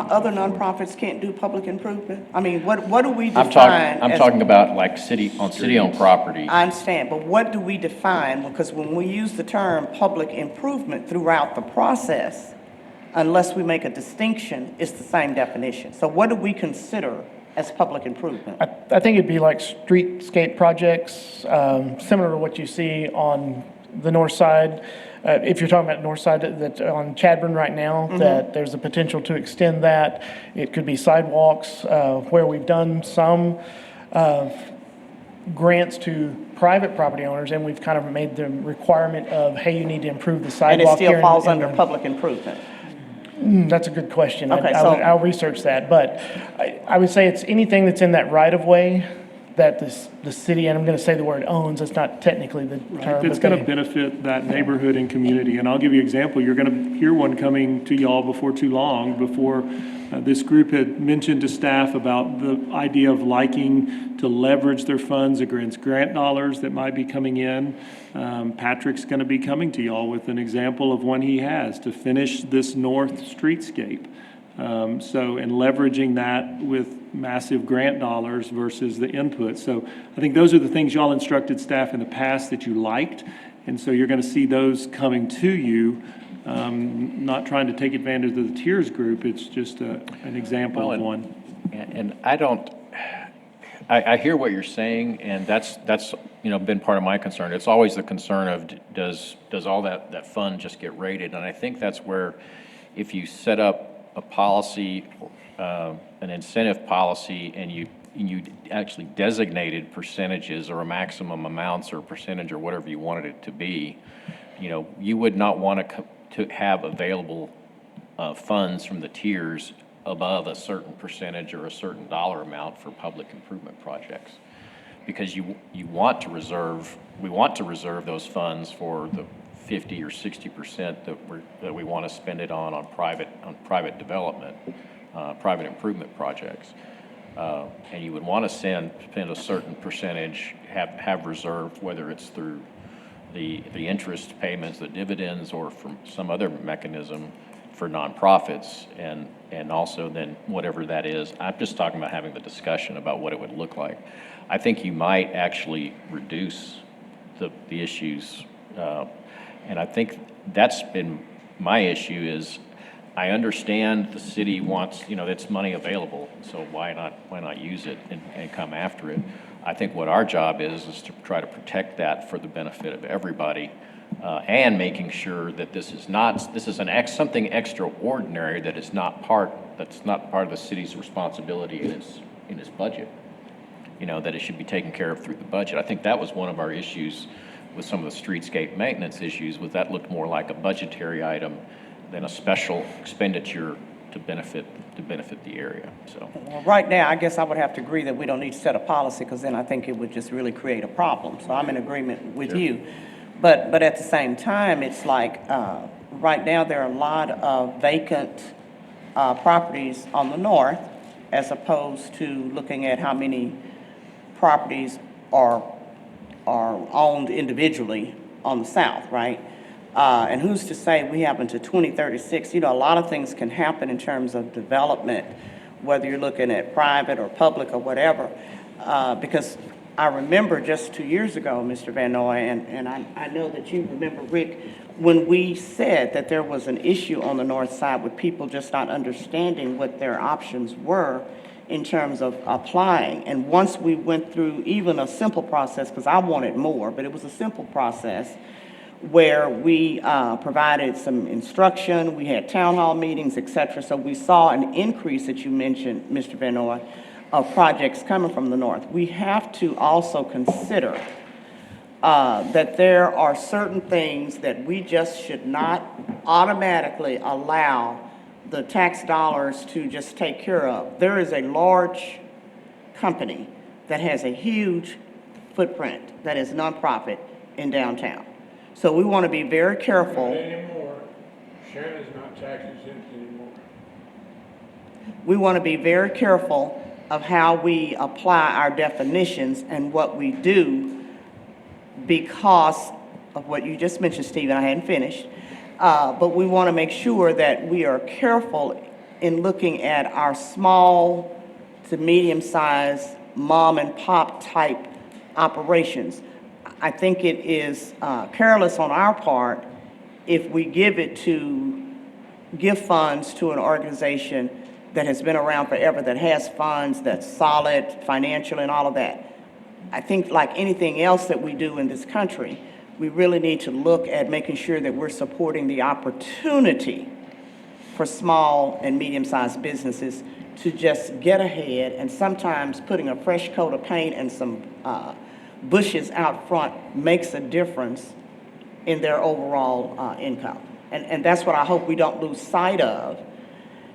other nonprofits can't do public improvement? I mean, what do we I'm define? I'm as- talking about like city-owned property. I understand, but what do we define? Because when we use the term public improvement throughout the process, unless we make a distinction, it's the same definition. So what do we consider as public improvement? I think it'd be like streetscape projects, similar to what you see on the north side. If you're talking about north side, that on Chadburn right now, that there's a potential to extend that. It could be sidewalks, where we've done some grants to private property owners, and we've kind of made the requirement of, hey, you need to improve the And it sidewalk here. still falls in under the- public improvement? That's a good question. Okay, so- I'll research that, but I would say it's anything that's in that right of way that the city, and I'm gonna say the word owns, it's not technically the term. It's but gonna they- benefit that neighborhood and community, and I'll give you an example. You're gonna hear one coming to y'all before too long, before this group had mentioned to staff about the idea of liking to leverage their funds against grant dollars that might be coming in. Patrick's gonna be coming to y'all with an example of one he has to finish this north streetscape. And leveraging that with massive grant dollars versus the input. So I think those are the things y'all instructed staff in the past that you liked. And so you're gonna see those coming to you, not trying to take advantage of the TIRZ group. It's just an example Well, of one. And I hear what you're saying, and that's, you know, been part of my concern. It's always the concern of, does all that fund just get rated? And I think that's where, if you set up a policy, an incentive policy, and you actually designated percentages or a maximum amounts or a percentage or whatever you wanted it to be, you know, you would not want to have available funds from the tiers above a certain percentage or a certain dollar amount for public improvement projects. Because we want to reserve those funds for the 50 or 60% that we want to spend it on private development, private improvement projects. And you would want to spend a certain percentage, have reserved, whether it's through the interest payments, the dividends, or from some other mechanism for nonprofits, and also then whatever that is. I'm just talking about having the discussion about what it would look like. I think you might actually reduce the issues, and I think that's been my issue. Is I understand the city wants, you know, it's money available, so why not use it and come after it? I think what our job is to try to protect that for the benefit of everybody, and making sure that this is something extraordinary that's not part of the city's responsibility in its budget. that it should be taken care of through the budget. I think that was one of our issues with some of the streetscape maintenance issues, was that looked more like a budgetary item than a special expenditure to benefit the area, so. Well, right now, I guess I would have to agree that we don't need to set a policy, because then I think it would just really create a problem. So I'm in agreement with you. But at the same time, it's like, right now, there are a lot of vacant properties on the north, as opposed to looking at how many properties are owned individually on the south, right? And who's to say we have until 2036? A lot of things can happen in terms of development, whether you're looking at private or public or whatever. Because I remember just 2 years ago, Mr. Van Noy, and I know that you remember, Rick, when we said that there was an issue on the north side with people just not understanding what their options were in terms of applying. And once we went through even a simple process, because I wanted more, but it was a simple process, where we provided some instruction, we had town hall meetings, et cetera. So we saw an increase that you mentioned, Mr. Van Noy, of projects coming from the north. We have to also consider that there are certain things that we just should not automatically allow the tax dollars to just take care of. There is a large company that has a huge footprint that is nonprofit in downtown. So we want to be very Not careful. anymore. Shannon's not tax exempt anymore. We want to be very careful of how we apply our definitions and what we do, because of what you just mentioned, Stephen. I hadn't finished. But we want to make sure that we are careful in looking at our small to medium-sized mom and pop type operations. I think it is careless on our part if we give funds to an organization that has been around forever, that has funds, that's solid, financial and all of that. I think like anything else that we do in this country, we really need to look at making sure that we're supporting the opportunity for small and medium-sized businesses to just get ahead, and sometimes putting a fresh coat of paint and some bushes out front makes a difference in their overall income. And that's what I hope we don't lose sight of.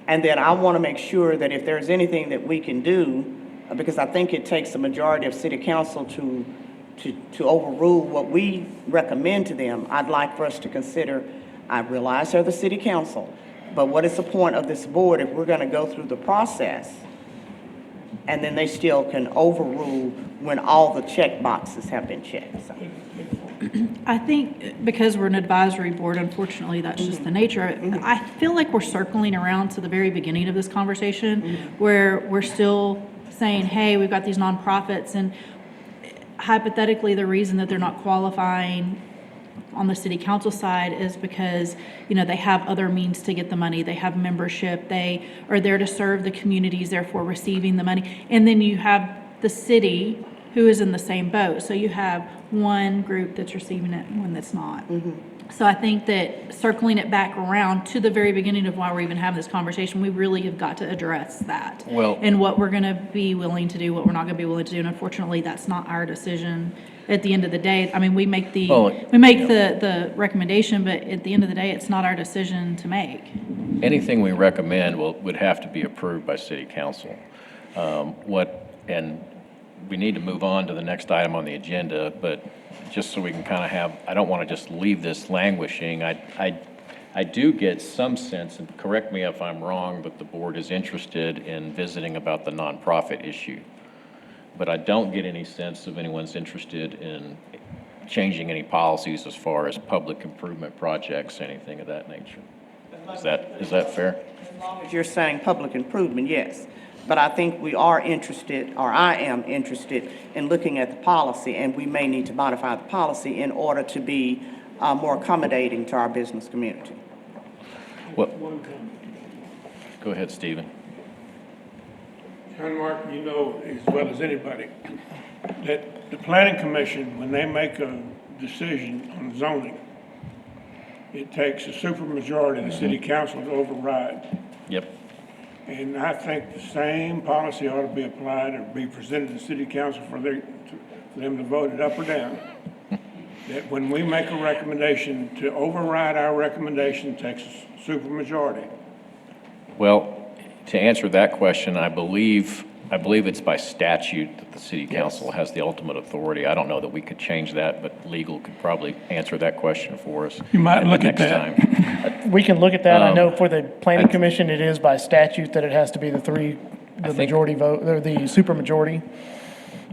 And then I want to make sure that if there's anything that we can do, because I think it takes a majority of city council to overrule what we recommend to them, I'd like for us to consider, I realize they're the city council, but what is the point of this board if we're going to go through the process and then they still can overrule when all the check boxes have been checked? So. I think because we're an advisory board, unfortunately, that's just the nature. I feel like we're circling around to the very beginning of this conversation where we're still saying, hey, we've got these nonprofits, and hypothetically, the reason that they're not qualifying on the city council side is because, they have other means to get the money. They have membership. They are there to serve the communities, therefore receiving the money. And then you have the city who is in the same boat. So you have one group that's receiving it and one that's not. So I think that circling it back around to the very beginning of why we're even having this conversation, we really have got to address that. Well- and what we're going to be willing to do, what we're not going to be willing to do. And unfortunately, that's not our decision at the end of the day. I mean, we make the the recommendation, but at the end of the day, it's not our decision to make. Anything we recommend would have to be approved by city council. And we need to move on to the next item on the agenda, but just so we can kind of I don't want to just leave this languishing. I do get some sense, and correct me if I'm wrong, but the board is interested in visiting about the nonprofit issue. But I don't get any sense of anyone's interested in changing any policies as far as public improvement projects, anything of that nature. Is that fair? As long as you're saying public improvement, yes. But I think we are interested, or I am interested, in looking at the policy, and we may need to modify the policy in order to be more accommodating to our business community. Well, go ahead, Stephen. John Mark, you know as well as anybody that the planning commission, when they make a decision on zoning, it takes a supermajority of the city council to override. Yep. And I think the same policy ought to be applied or be presented to city council for them to vote it up or down. That when we make a recommendation, to override our recommendation takes a supermajority. Well, to answer that question, I believe it's by statute that the city council has the ultimate authority. I don't know that we could change that, but legal could probably answer that question for us. You might the look at next that. time. We can look at that. I know for the planning commission, it is by statute that it has to be the think- majority vote, or the supermajority.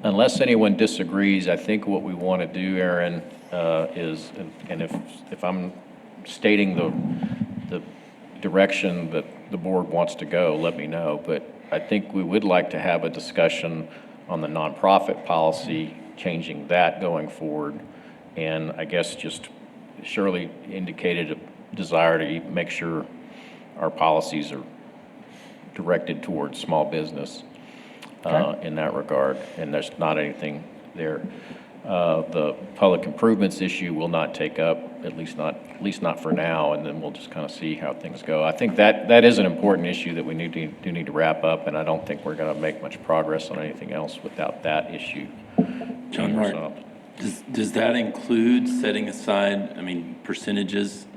Unless anyone disagrees, I think what we want to do, Aaron, is, and if I'm stating the direction that the board wants to go, let me know. But I think we would like to have a discussion on the nonprofit policy, changing that going forward. And I guess just Shirley indicated a desire to make sure our policies are directed towards small business in that regard, and there's not anything there. The public improvements issue will not take up, at least not for now, and then we'll just kind of see how things go. I think that is an important issue that we do need to wrap up, and I don't think we're going to make much progress on anything else without that issue John being Mark, resolved. does that include setting aside, percentages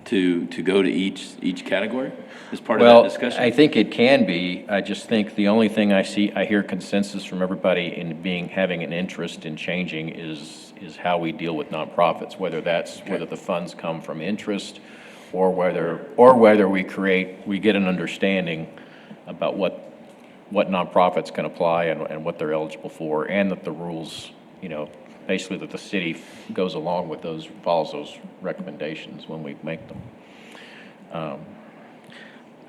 to go to each category as part of that Well, discussion? I think it can be. I just think the only thing I hear consensus from everybody in having an interest in changing is how we deal with nonprofits, whether the funds come from interest or whether we get an understanding about what nonprofits can apply and what they're eligible for, and that the rules, basically that the city goes along with follows those recommendations when we make them.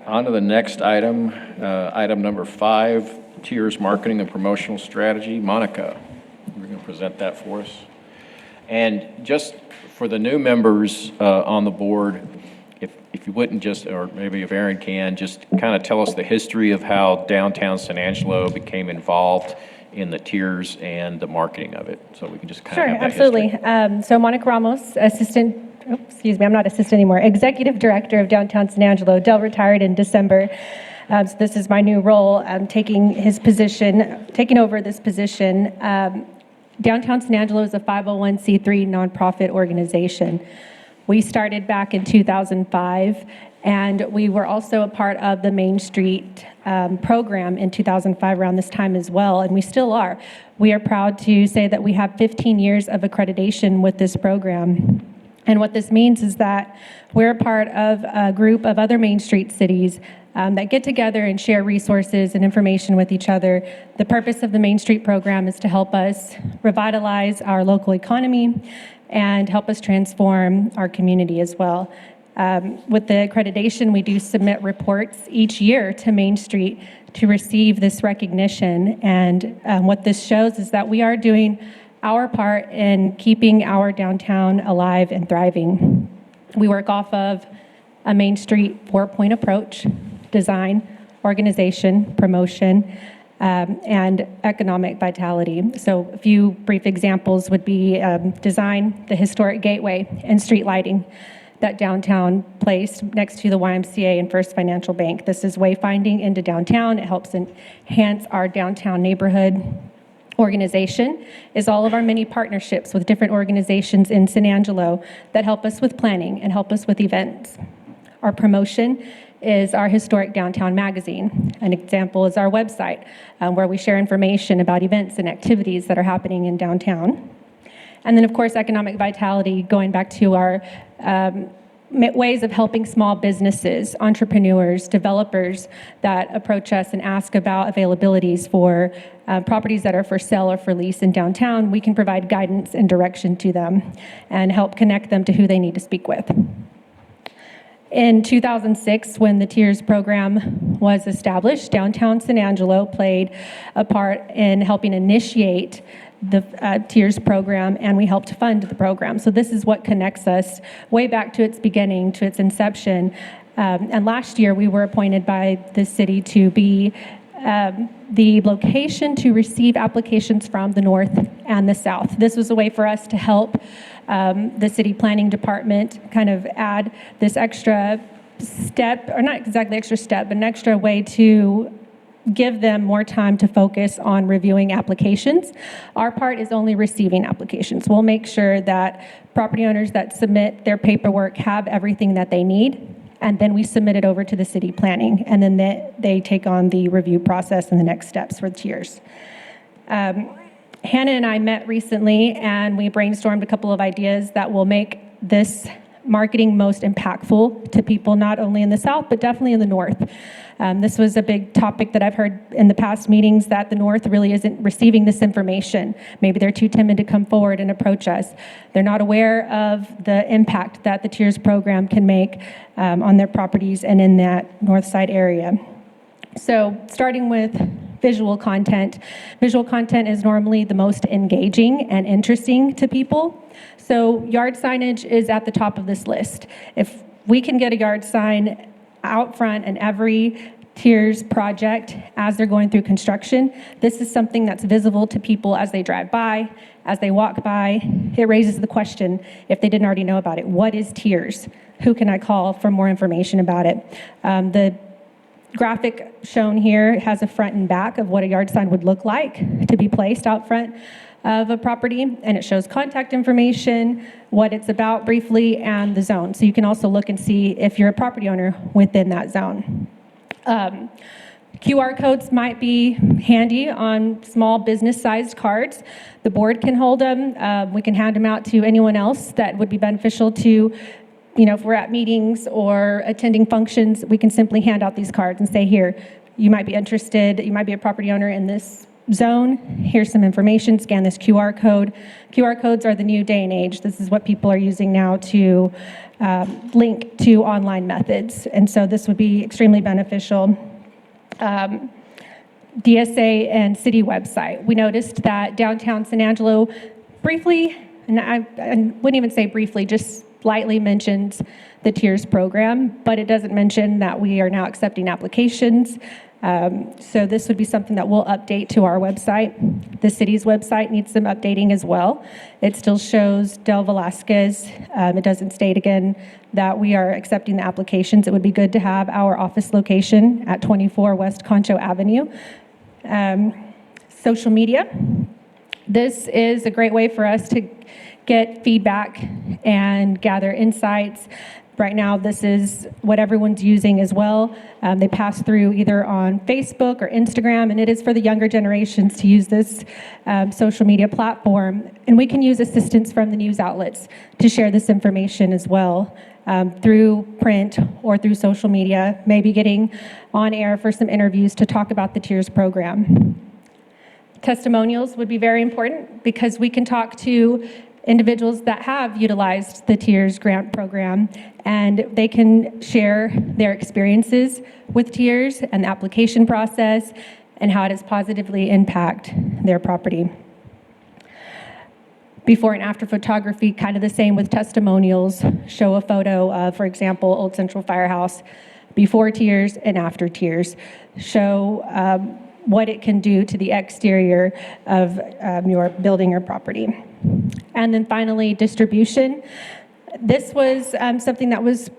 On to the next item, item number 5, TIRZ Marketing and Promotional Strategy. Monica, you're going to present that for us. And just for the new members on the board, if you wouldn't just, or maybe if Aaron can, just kind of tell us the history of how downtown San Angelo became involved in the TIRZ and the marketing of it, so we can just kind of have that absolutely. history. So Monica Ramos, I'm not assistant anymore, Executive Director of Downtown San Angelo. Dell retired in December. So this is my new role. I'm taking over this position. Downtown San Angelo is a 501c3 nonprofit organization. We started back in 2005, and we were also a part of the Main Street program in 2005 around this time as well, and we still are. We are proud to say that we have 15 years of accreditation with this program. And what this means is that we're a part of a group of other Main Street cities that get together and share resources and information with each other. The purpose of the Main Street program is to help us revitalize our local economy and help us transform our community as well. With the accreditation, we do submit reports each year to Main Street to receive this recognition. And what this shows is that we are doing our part in keeping our downtown alive and thriving. We work off of a Main Street 4-point approach: design, organization, promotion, and economic vitality. So a few brief examples would be design, the historic gateway and street lighting that downtown placed next to the YMCA and First Financial Bank. This is wayfinding into downtown. It helps enhance our downtown neighborhood. Organization is all of our many partnerships with different organizations in San Angelo that help us with planning and help us with events. Our promotion is our historic downtown magazine. An example is our website, where we share information about events and activities that are happening in downtown. And then, of course, economic vitality, going back to our ways of helping small businesses, entrepreneurs, developers that approach us and ask about availabilities for properties that are for sale or for lease in downtown. We can provide guidance and direction to them and help connect them to who they need to speak with. In 2006, when the TIRZ program was established, downtown San Angelo played a part in helping initiate the TIRZ program, and we helped fund the program. So this is what connects us way back to its beginning, to its inception. And last year, we were appointed by the city to be the location to receive applications from the north and the south. This was a way for us to help the city planning department kind of add this extra step, or not exactly extra step, but an extra way to give them more time to focus on reviewing applications. Our part is only receiving applications. We'll make sure that property owners that submit their paperwork have everything that they need, and then we submit it over to the city planning, and then they take on the review process and the next steps for TIRZ. Hannah and I met recently, and we brainstormed a couple of ideas that will make this marketing most impactful to people not only in the south, but definitely in the north. This was a big topic that I've heard in the past meetings, that the north really isn't receiving this information. Maybe they're too timid to come forward and approach us. They're not aware of the impact that the TIRZ program can make on their properties and in that north side area. So starting with visual content. Visual content is normally the most engaging and interesting to people. So yard signage is at the top of this list. If we can get a yard sign out front in every TIRZ project as they're going through construction, this is something that's visible to people as they drive by, as they walk by. It raises the question, if they didn't already know about it, what is TIRZ? Who can I call for more information about it? The graphic shown here has a front and back of what a yard sign would look like to be placed out front of a property, and it shows contact information, what it's about briefly, and the zone. So you can also look and see if you're a property owner within that zone. QR codes might be handy on small business-sized cards. The board can hold them. We can hand them out to anyone else that would be beneficial to. If we're at meetings or attending functions, we can simply hand out these cards and say, here, you might be interested, you might be a property owner in this zone, here's some information, scan this QR code. QR codes are the new day and age. This is what people are using now to link to online methods, and so this would be extremely beneficial. DSA and city website. We noticed that downtown San Angelo briefly, and I wouldn't even say briefly, just lightly mentions the TIRZ program, but it doesn't mention that we are now accepting applications. So this would be something that we'll update to our website. The city's website needs some updating as well. It still shows Del Velasquez. It doesn't state again that we are accepting the applications. It would be good to have our office location at 24 West Concho Avenue. Social media. This is a great way for us to get feedback and gather insights. Right now, this is what everyone's using as well. They pass through either on Facebook or Instagram, and it is for the younger generations to use this social media platform. And we can use assistance from the news outlets to share this information as well, through print or through social media, maybe getting on air for some interviews to talk about the TIRZ program. Testimonials would be very important because we can talk to individuals that have utilized the TIRZ grant program, and they can share their experiences with TIRZ and the application process and how it has positively impacted their property. Before and after photography, kind of the same with testimonials. Show a photo of, for example, Old Central Firehouse before TIRZ and after TIRZ. Show what it can do to the exterior of your building or property. And then finally, distribution. This was something that was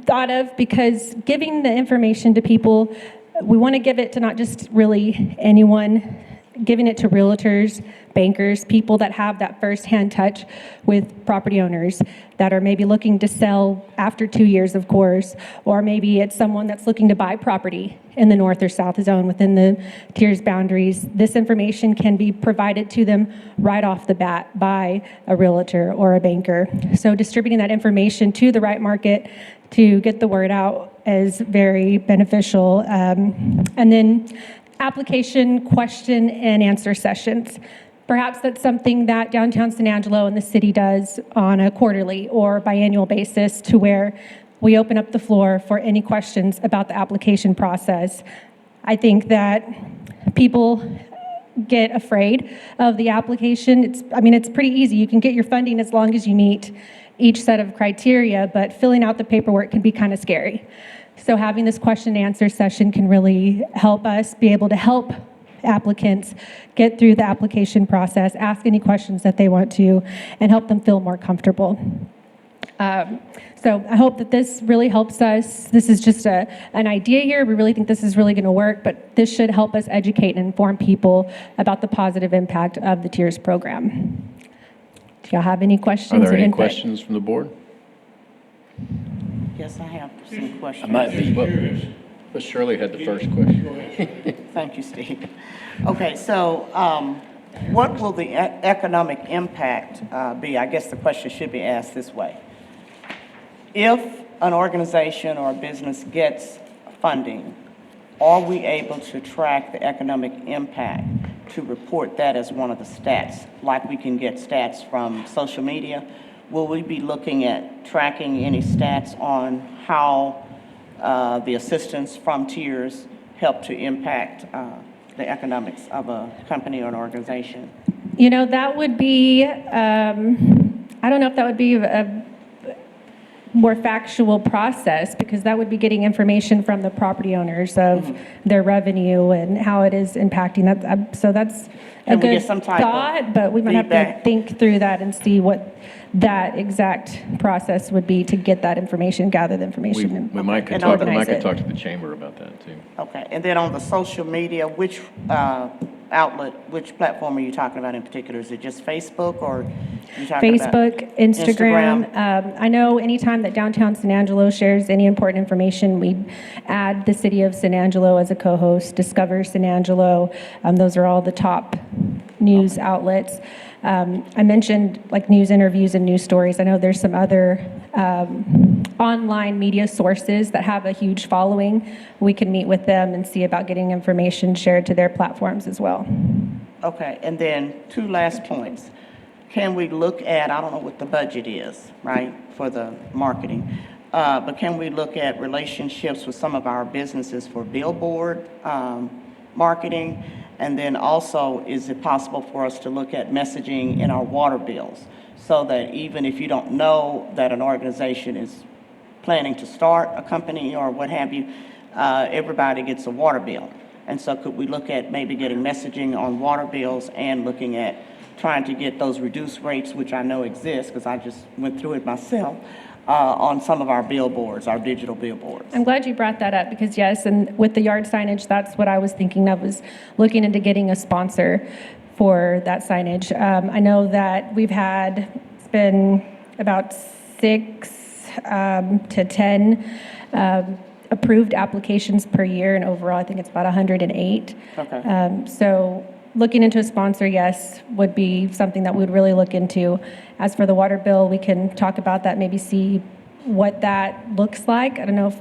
thought of because giving the information to people, we want to give it to not just really anyone, giving it to realtors, bankers, people that have that first-hand touch with property owners that are maybe looking to sell after 2 years, of course, or maybe it's someone that's looking to buy property in the north or south zone within the TIRZ boundaries. This information can be provided to them right off the bat by a realtor or a banker. So distributing that information to the right market to get the word out is very beneficial. And then application, question, and answer sessions. Perhaps that's something that downtown San Angelo and the city does on a quarterly or biannual basis, to where we open up the floor for any questions about the application process. I think that people get afraid of the application. It's pretty easy. You can get your funding as long as you meet each set of criteria, but filling out the paperwork can be kind of scary. So having this question and answer session can really help us be able to help applicants get through the application process, ask any questions that they want to, and help them feel more comfortable. So I hope that this really helps us. This is just an idea here. We really think this is really going to work, but this should help us educate and inform people about the positive impact of the TIRZ program. Do y'all have any Are questions there or any input? questions from the board? Yes, I have some questions. I might be, But Shirley had the first question. Thank you, Steve. Okay, so what will the economic impact be? I guess the question should be asked this way. If an organization or a business gets funding, are we able to track the economic impact to report that as one of the stats, like we can get stats from social media? Will we be looking at tracking any stats on how the assistance from TIRZ help to impact the economics of a company or an organization? You know, that would be, I don't know if that would be a more factual process, because that would be getting information from the property owners of their revenue and how it is impacting that. So that's a Can we good get some type of thought, but we might have to feedback? think through that and see what that exact process would be to get that information, gather the We information. and we might could And talk, we organize might could it. talk to the chamber about that, too. Okay, and then on the social media, which outlet, which platform are you talking about in particular? Is it just Facebook, or you talking about? Facebook, Instagram. I know anytime that Downtown San Angelo shares any important information, we add the city of San Angelo as a co-host, Discover San Angelo. Those are all the top news outlets. I mentioned like news interviews and news stories. I know there's some other online media sources that have a huge following. We can meet with them and see about getting information shared to their platforms as well. Okay, and then two last points. Can we look at, I don't know what the budget is, right, for the marketing, but can we look at relationships with some of our businesses for billboard marketing? And then also, is it possible for us to look at messaging in our water bills, so that even if you don't know that an organization is planning to start a company or what have you, everybody gets a water bill? And so could we look at maybe getting messaging on water bills and looking at trying to get those reduced rates, which I know exist because I just went through it myself, on some of our billboards, our digital billboards? I'm glad you brought that up, because yes, and with the yard signage, that's what I was thinking of, was looking into getting a sponsor for that signage. I know that it's been about 6 to 10 approved applications per year, and overall, I think it's about 108. Okay. So looking into a sponsor, yes, would be something that we would really look into. As for the water bill, we can talk about that, maybe see what that looks like. I don't know if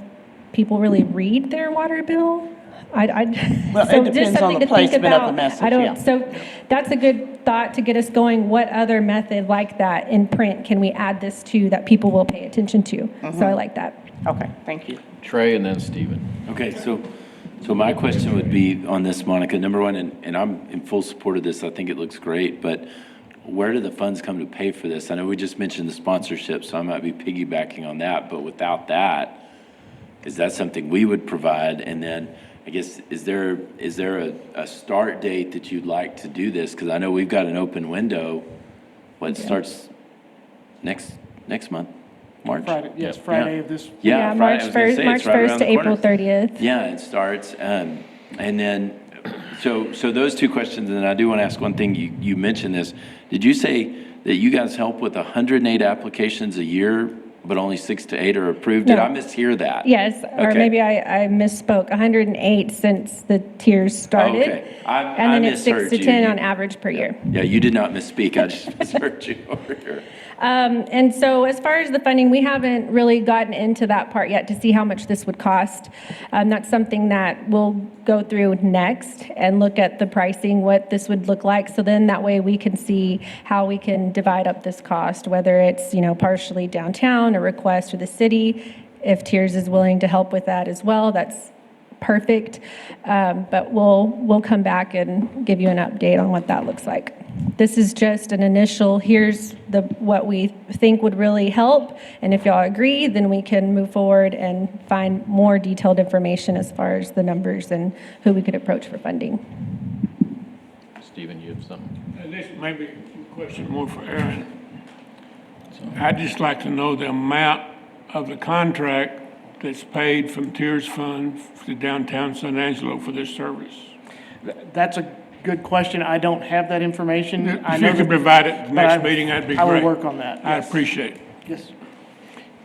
people really read their water bill. Well, So it just depends on something the to think placement of the about. message, I don't. yeah. So that's a good thought to get us going. What other method like that in print can we add this to that people will pay attention to? So I like that. Okay, thank you. Trey and then Stephen. okay, so my question would be on this, Monica. Number one, and I'm in full support of this, I think it looks great, but where do the funds come to pay for this? I know we just mentioned the sponsorship, so I might be piggybacking on that, but without that, is that something we would provide? And then, I guess, is there a start date that you'd like to do this? Because I know we've got an open window. What starts next month? March? Friday of this. Yeah, March Friday. I was gonna 1st, say, March it's right 1st around to the corner. April 30th. Yeah, it starts. And then, so those two questions, and then I do want to ask one thing. You mentioned this. Did you say that you guys help with 108 applications a year, but only 6 to 8 are approved? Did No. I mishear that? Yes, or Okay. maybe I misspoke. 108 since the tiers started. Okay. I And then it's 6 misheard to you. 10 You- on average per year. Yeah, you did not misspeak. I just misheard you over here. And so as far as the funding, we haven't really gotten into that part yet to see how much this would cost. That's something that we'll go through next and look at the pricing, what this would look like. So then that way we can see how we can divide up this cost, whether it's, partially downtown, a request for the city. If TIRZ is willing to help with that as well, that's perfect. But we'll come back and give you an update on what that looks like. This is just an initial, here's what we think would really help, and if y'all agree, then we can move forward and find more detailed information as far as the numbers and who we could approach for funding. Stephen, you have something? And this may be a question more for Aaron. I'd just like to know the amount of the contract that's paid from TIRZ Fund to downtown San Angelo for this service. That's a good question. I don't have that information. I If know you could that- provide it at the but next I- meeting, that'd be I great. will work on that, I yes. appreciate it. Yes.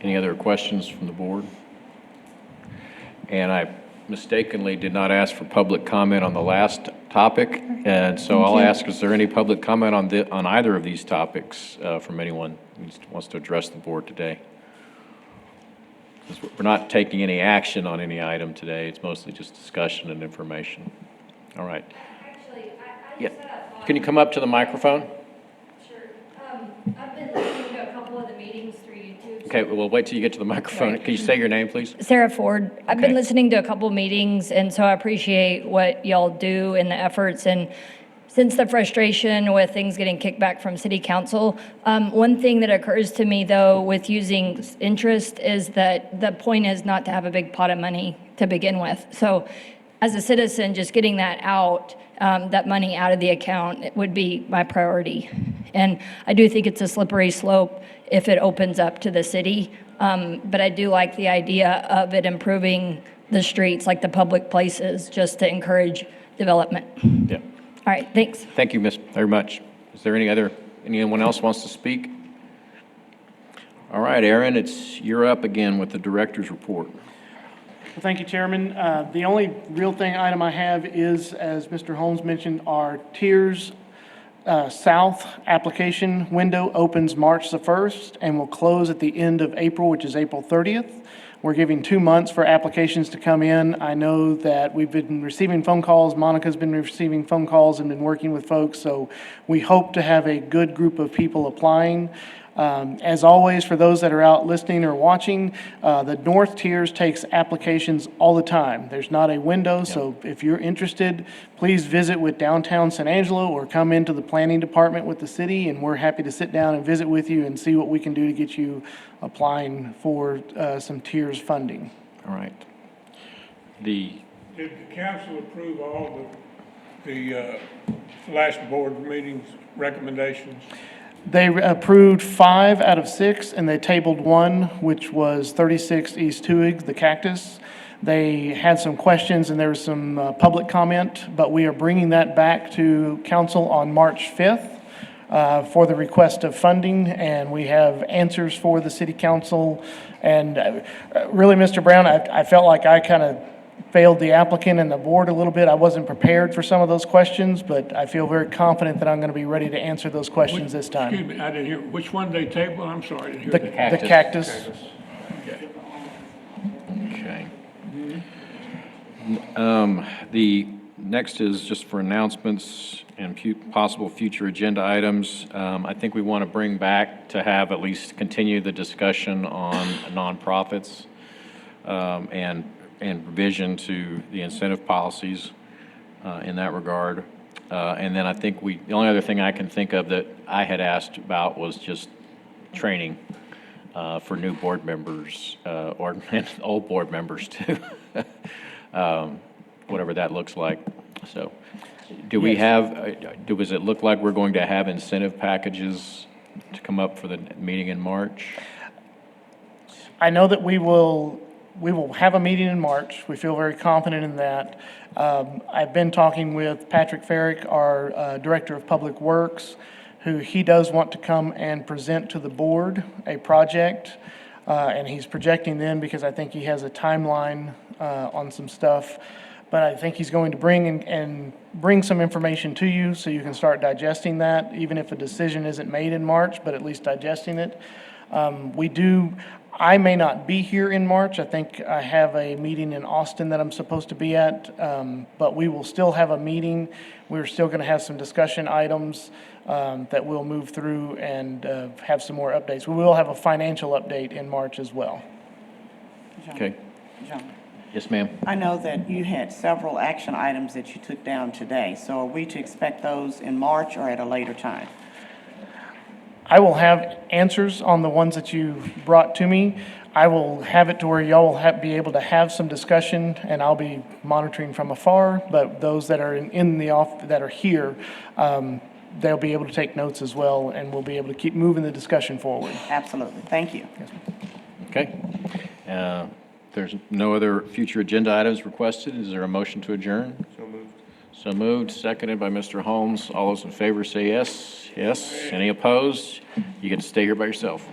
Any other questions from the board? And I mistakenly did not ask for public comment on the last topic, and so I'll ask, is there any public comment on either of these topics from anyone who wants to address the board today? 'Cause we're not taking any action on any item today, it's mostly just discussion and information. All right. Actually, I Yeah. just had a thought. Can you come up to the microphone? Sure. I've been listening to a couple of the meetings through YouTube. Okay, well, wait till you get to the microphone. Right. Can you say your name, please? Sarah Ford. I've been Okay. listening to a couple meetings, and so I appreciate what y'all do and the efforts. And since the frustration with things getting kicked back from city council, one thing that occurs to me, though, with using interest is that the point is not to have a big pot of money to begin with. So as a citizen, just getting that out, that money out of the account would be my priority. And I do think it's a slippery slope if it opens up to the city. But I do like the idea of it improving the streets, like the public places, just to encourage development. Yeah. All right, thanks. Thank you, Miss, very much. Is there anyone else wants to speak? All right, Aaron, you're up again with the director's report. Well, thank you, Chairman. The only real item I have is, as Mr. Holmes mentioned, our TIRZ South application window opens March the 1st and will close at the end of April, which is April 30th. We're giving 2 months for applications to come in. I know that we've been receiving phone calls. Monica's been receiving phone calls and been working with folks, so we hope to have a good group of people applying. As always, for those that are out listening or watching, the North Tiers takes applications all the time. There's not a window, so if you're interested, please visit with downtown San Angelo or come into the planning department with the city, and we're happy to sit down and visit with you and see what we can do to get you applying for some Tiers funding. All right. The, Did the council approve all the last board meeting's recommendations? They approved 5 out of 6, and they tabled 1, which was 36 East Tuig, the cactus. They had some questions, and there was some public comment, but we are bringing that back to council on March 5th for the request of funding, and we have answers for the city council. And really, Mr. Brown, I felt like I kind of failed the applicant and the board a little bit. I wasn't prepared for some of those questions, but I feel very confident that I'm going to be ready to answer those questions this time. Excuse me, I didn't hear, which one they tabled? I'm sorry, I didn't hear The that. the cactus. Okay. okay. The next is just for announcements and possible future agenda items. I think we want to bring back to have at least continue the discussion on nonprofits and revision to the incentive policies in that regard. And then I think the only other thing I can think of that I had asked about was just training for new board members or and old board members too, whatever that looks like. So do we have, does it look like we're going to have incentive packages to come up for the meeting in March? I know that we will have a meeting in March. We feel very confident in that. I've been talking with Patrick Farrick, our Director of Public Works, who he does want to come and present to the board a project. And he's projecting then because I think he has a timeline on some stuff. But I think he's going to bring some information to you so you can start digesting that, even if a decision isn't made in March, but at least digesting it. I may not be here in March. I think I have a meeting in Austin that I'm supposed to be at, but we will still have a meeting. We're still going to have some discussion items that we'll move through and have some more updates. We will have a financial update in March as well. Okay. John, Yes, ma'am. I know that you had several action items that you took down today. So are we to expect those in March or at a later time? I will have answers on the ones that you brought to me. I will have it to where y'all will be able to have some discussion, and I'll be monitoring from afar. But those that are in the office that are here, they'll be able to take notes as well, and we'll be able to keep moving the discussion forward. Absolutely. Thank you. Okay. There's no other future agenda items requested. Is there a motion to adjourn? So moved. So moved, seconded by Mr. Holmes. All those in favor say yes. Yes. Any opposed? You get to stay here by yourself.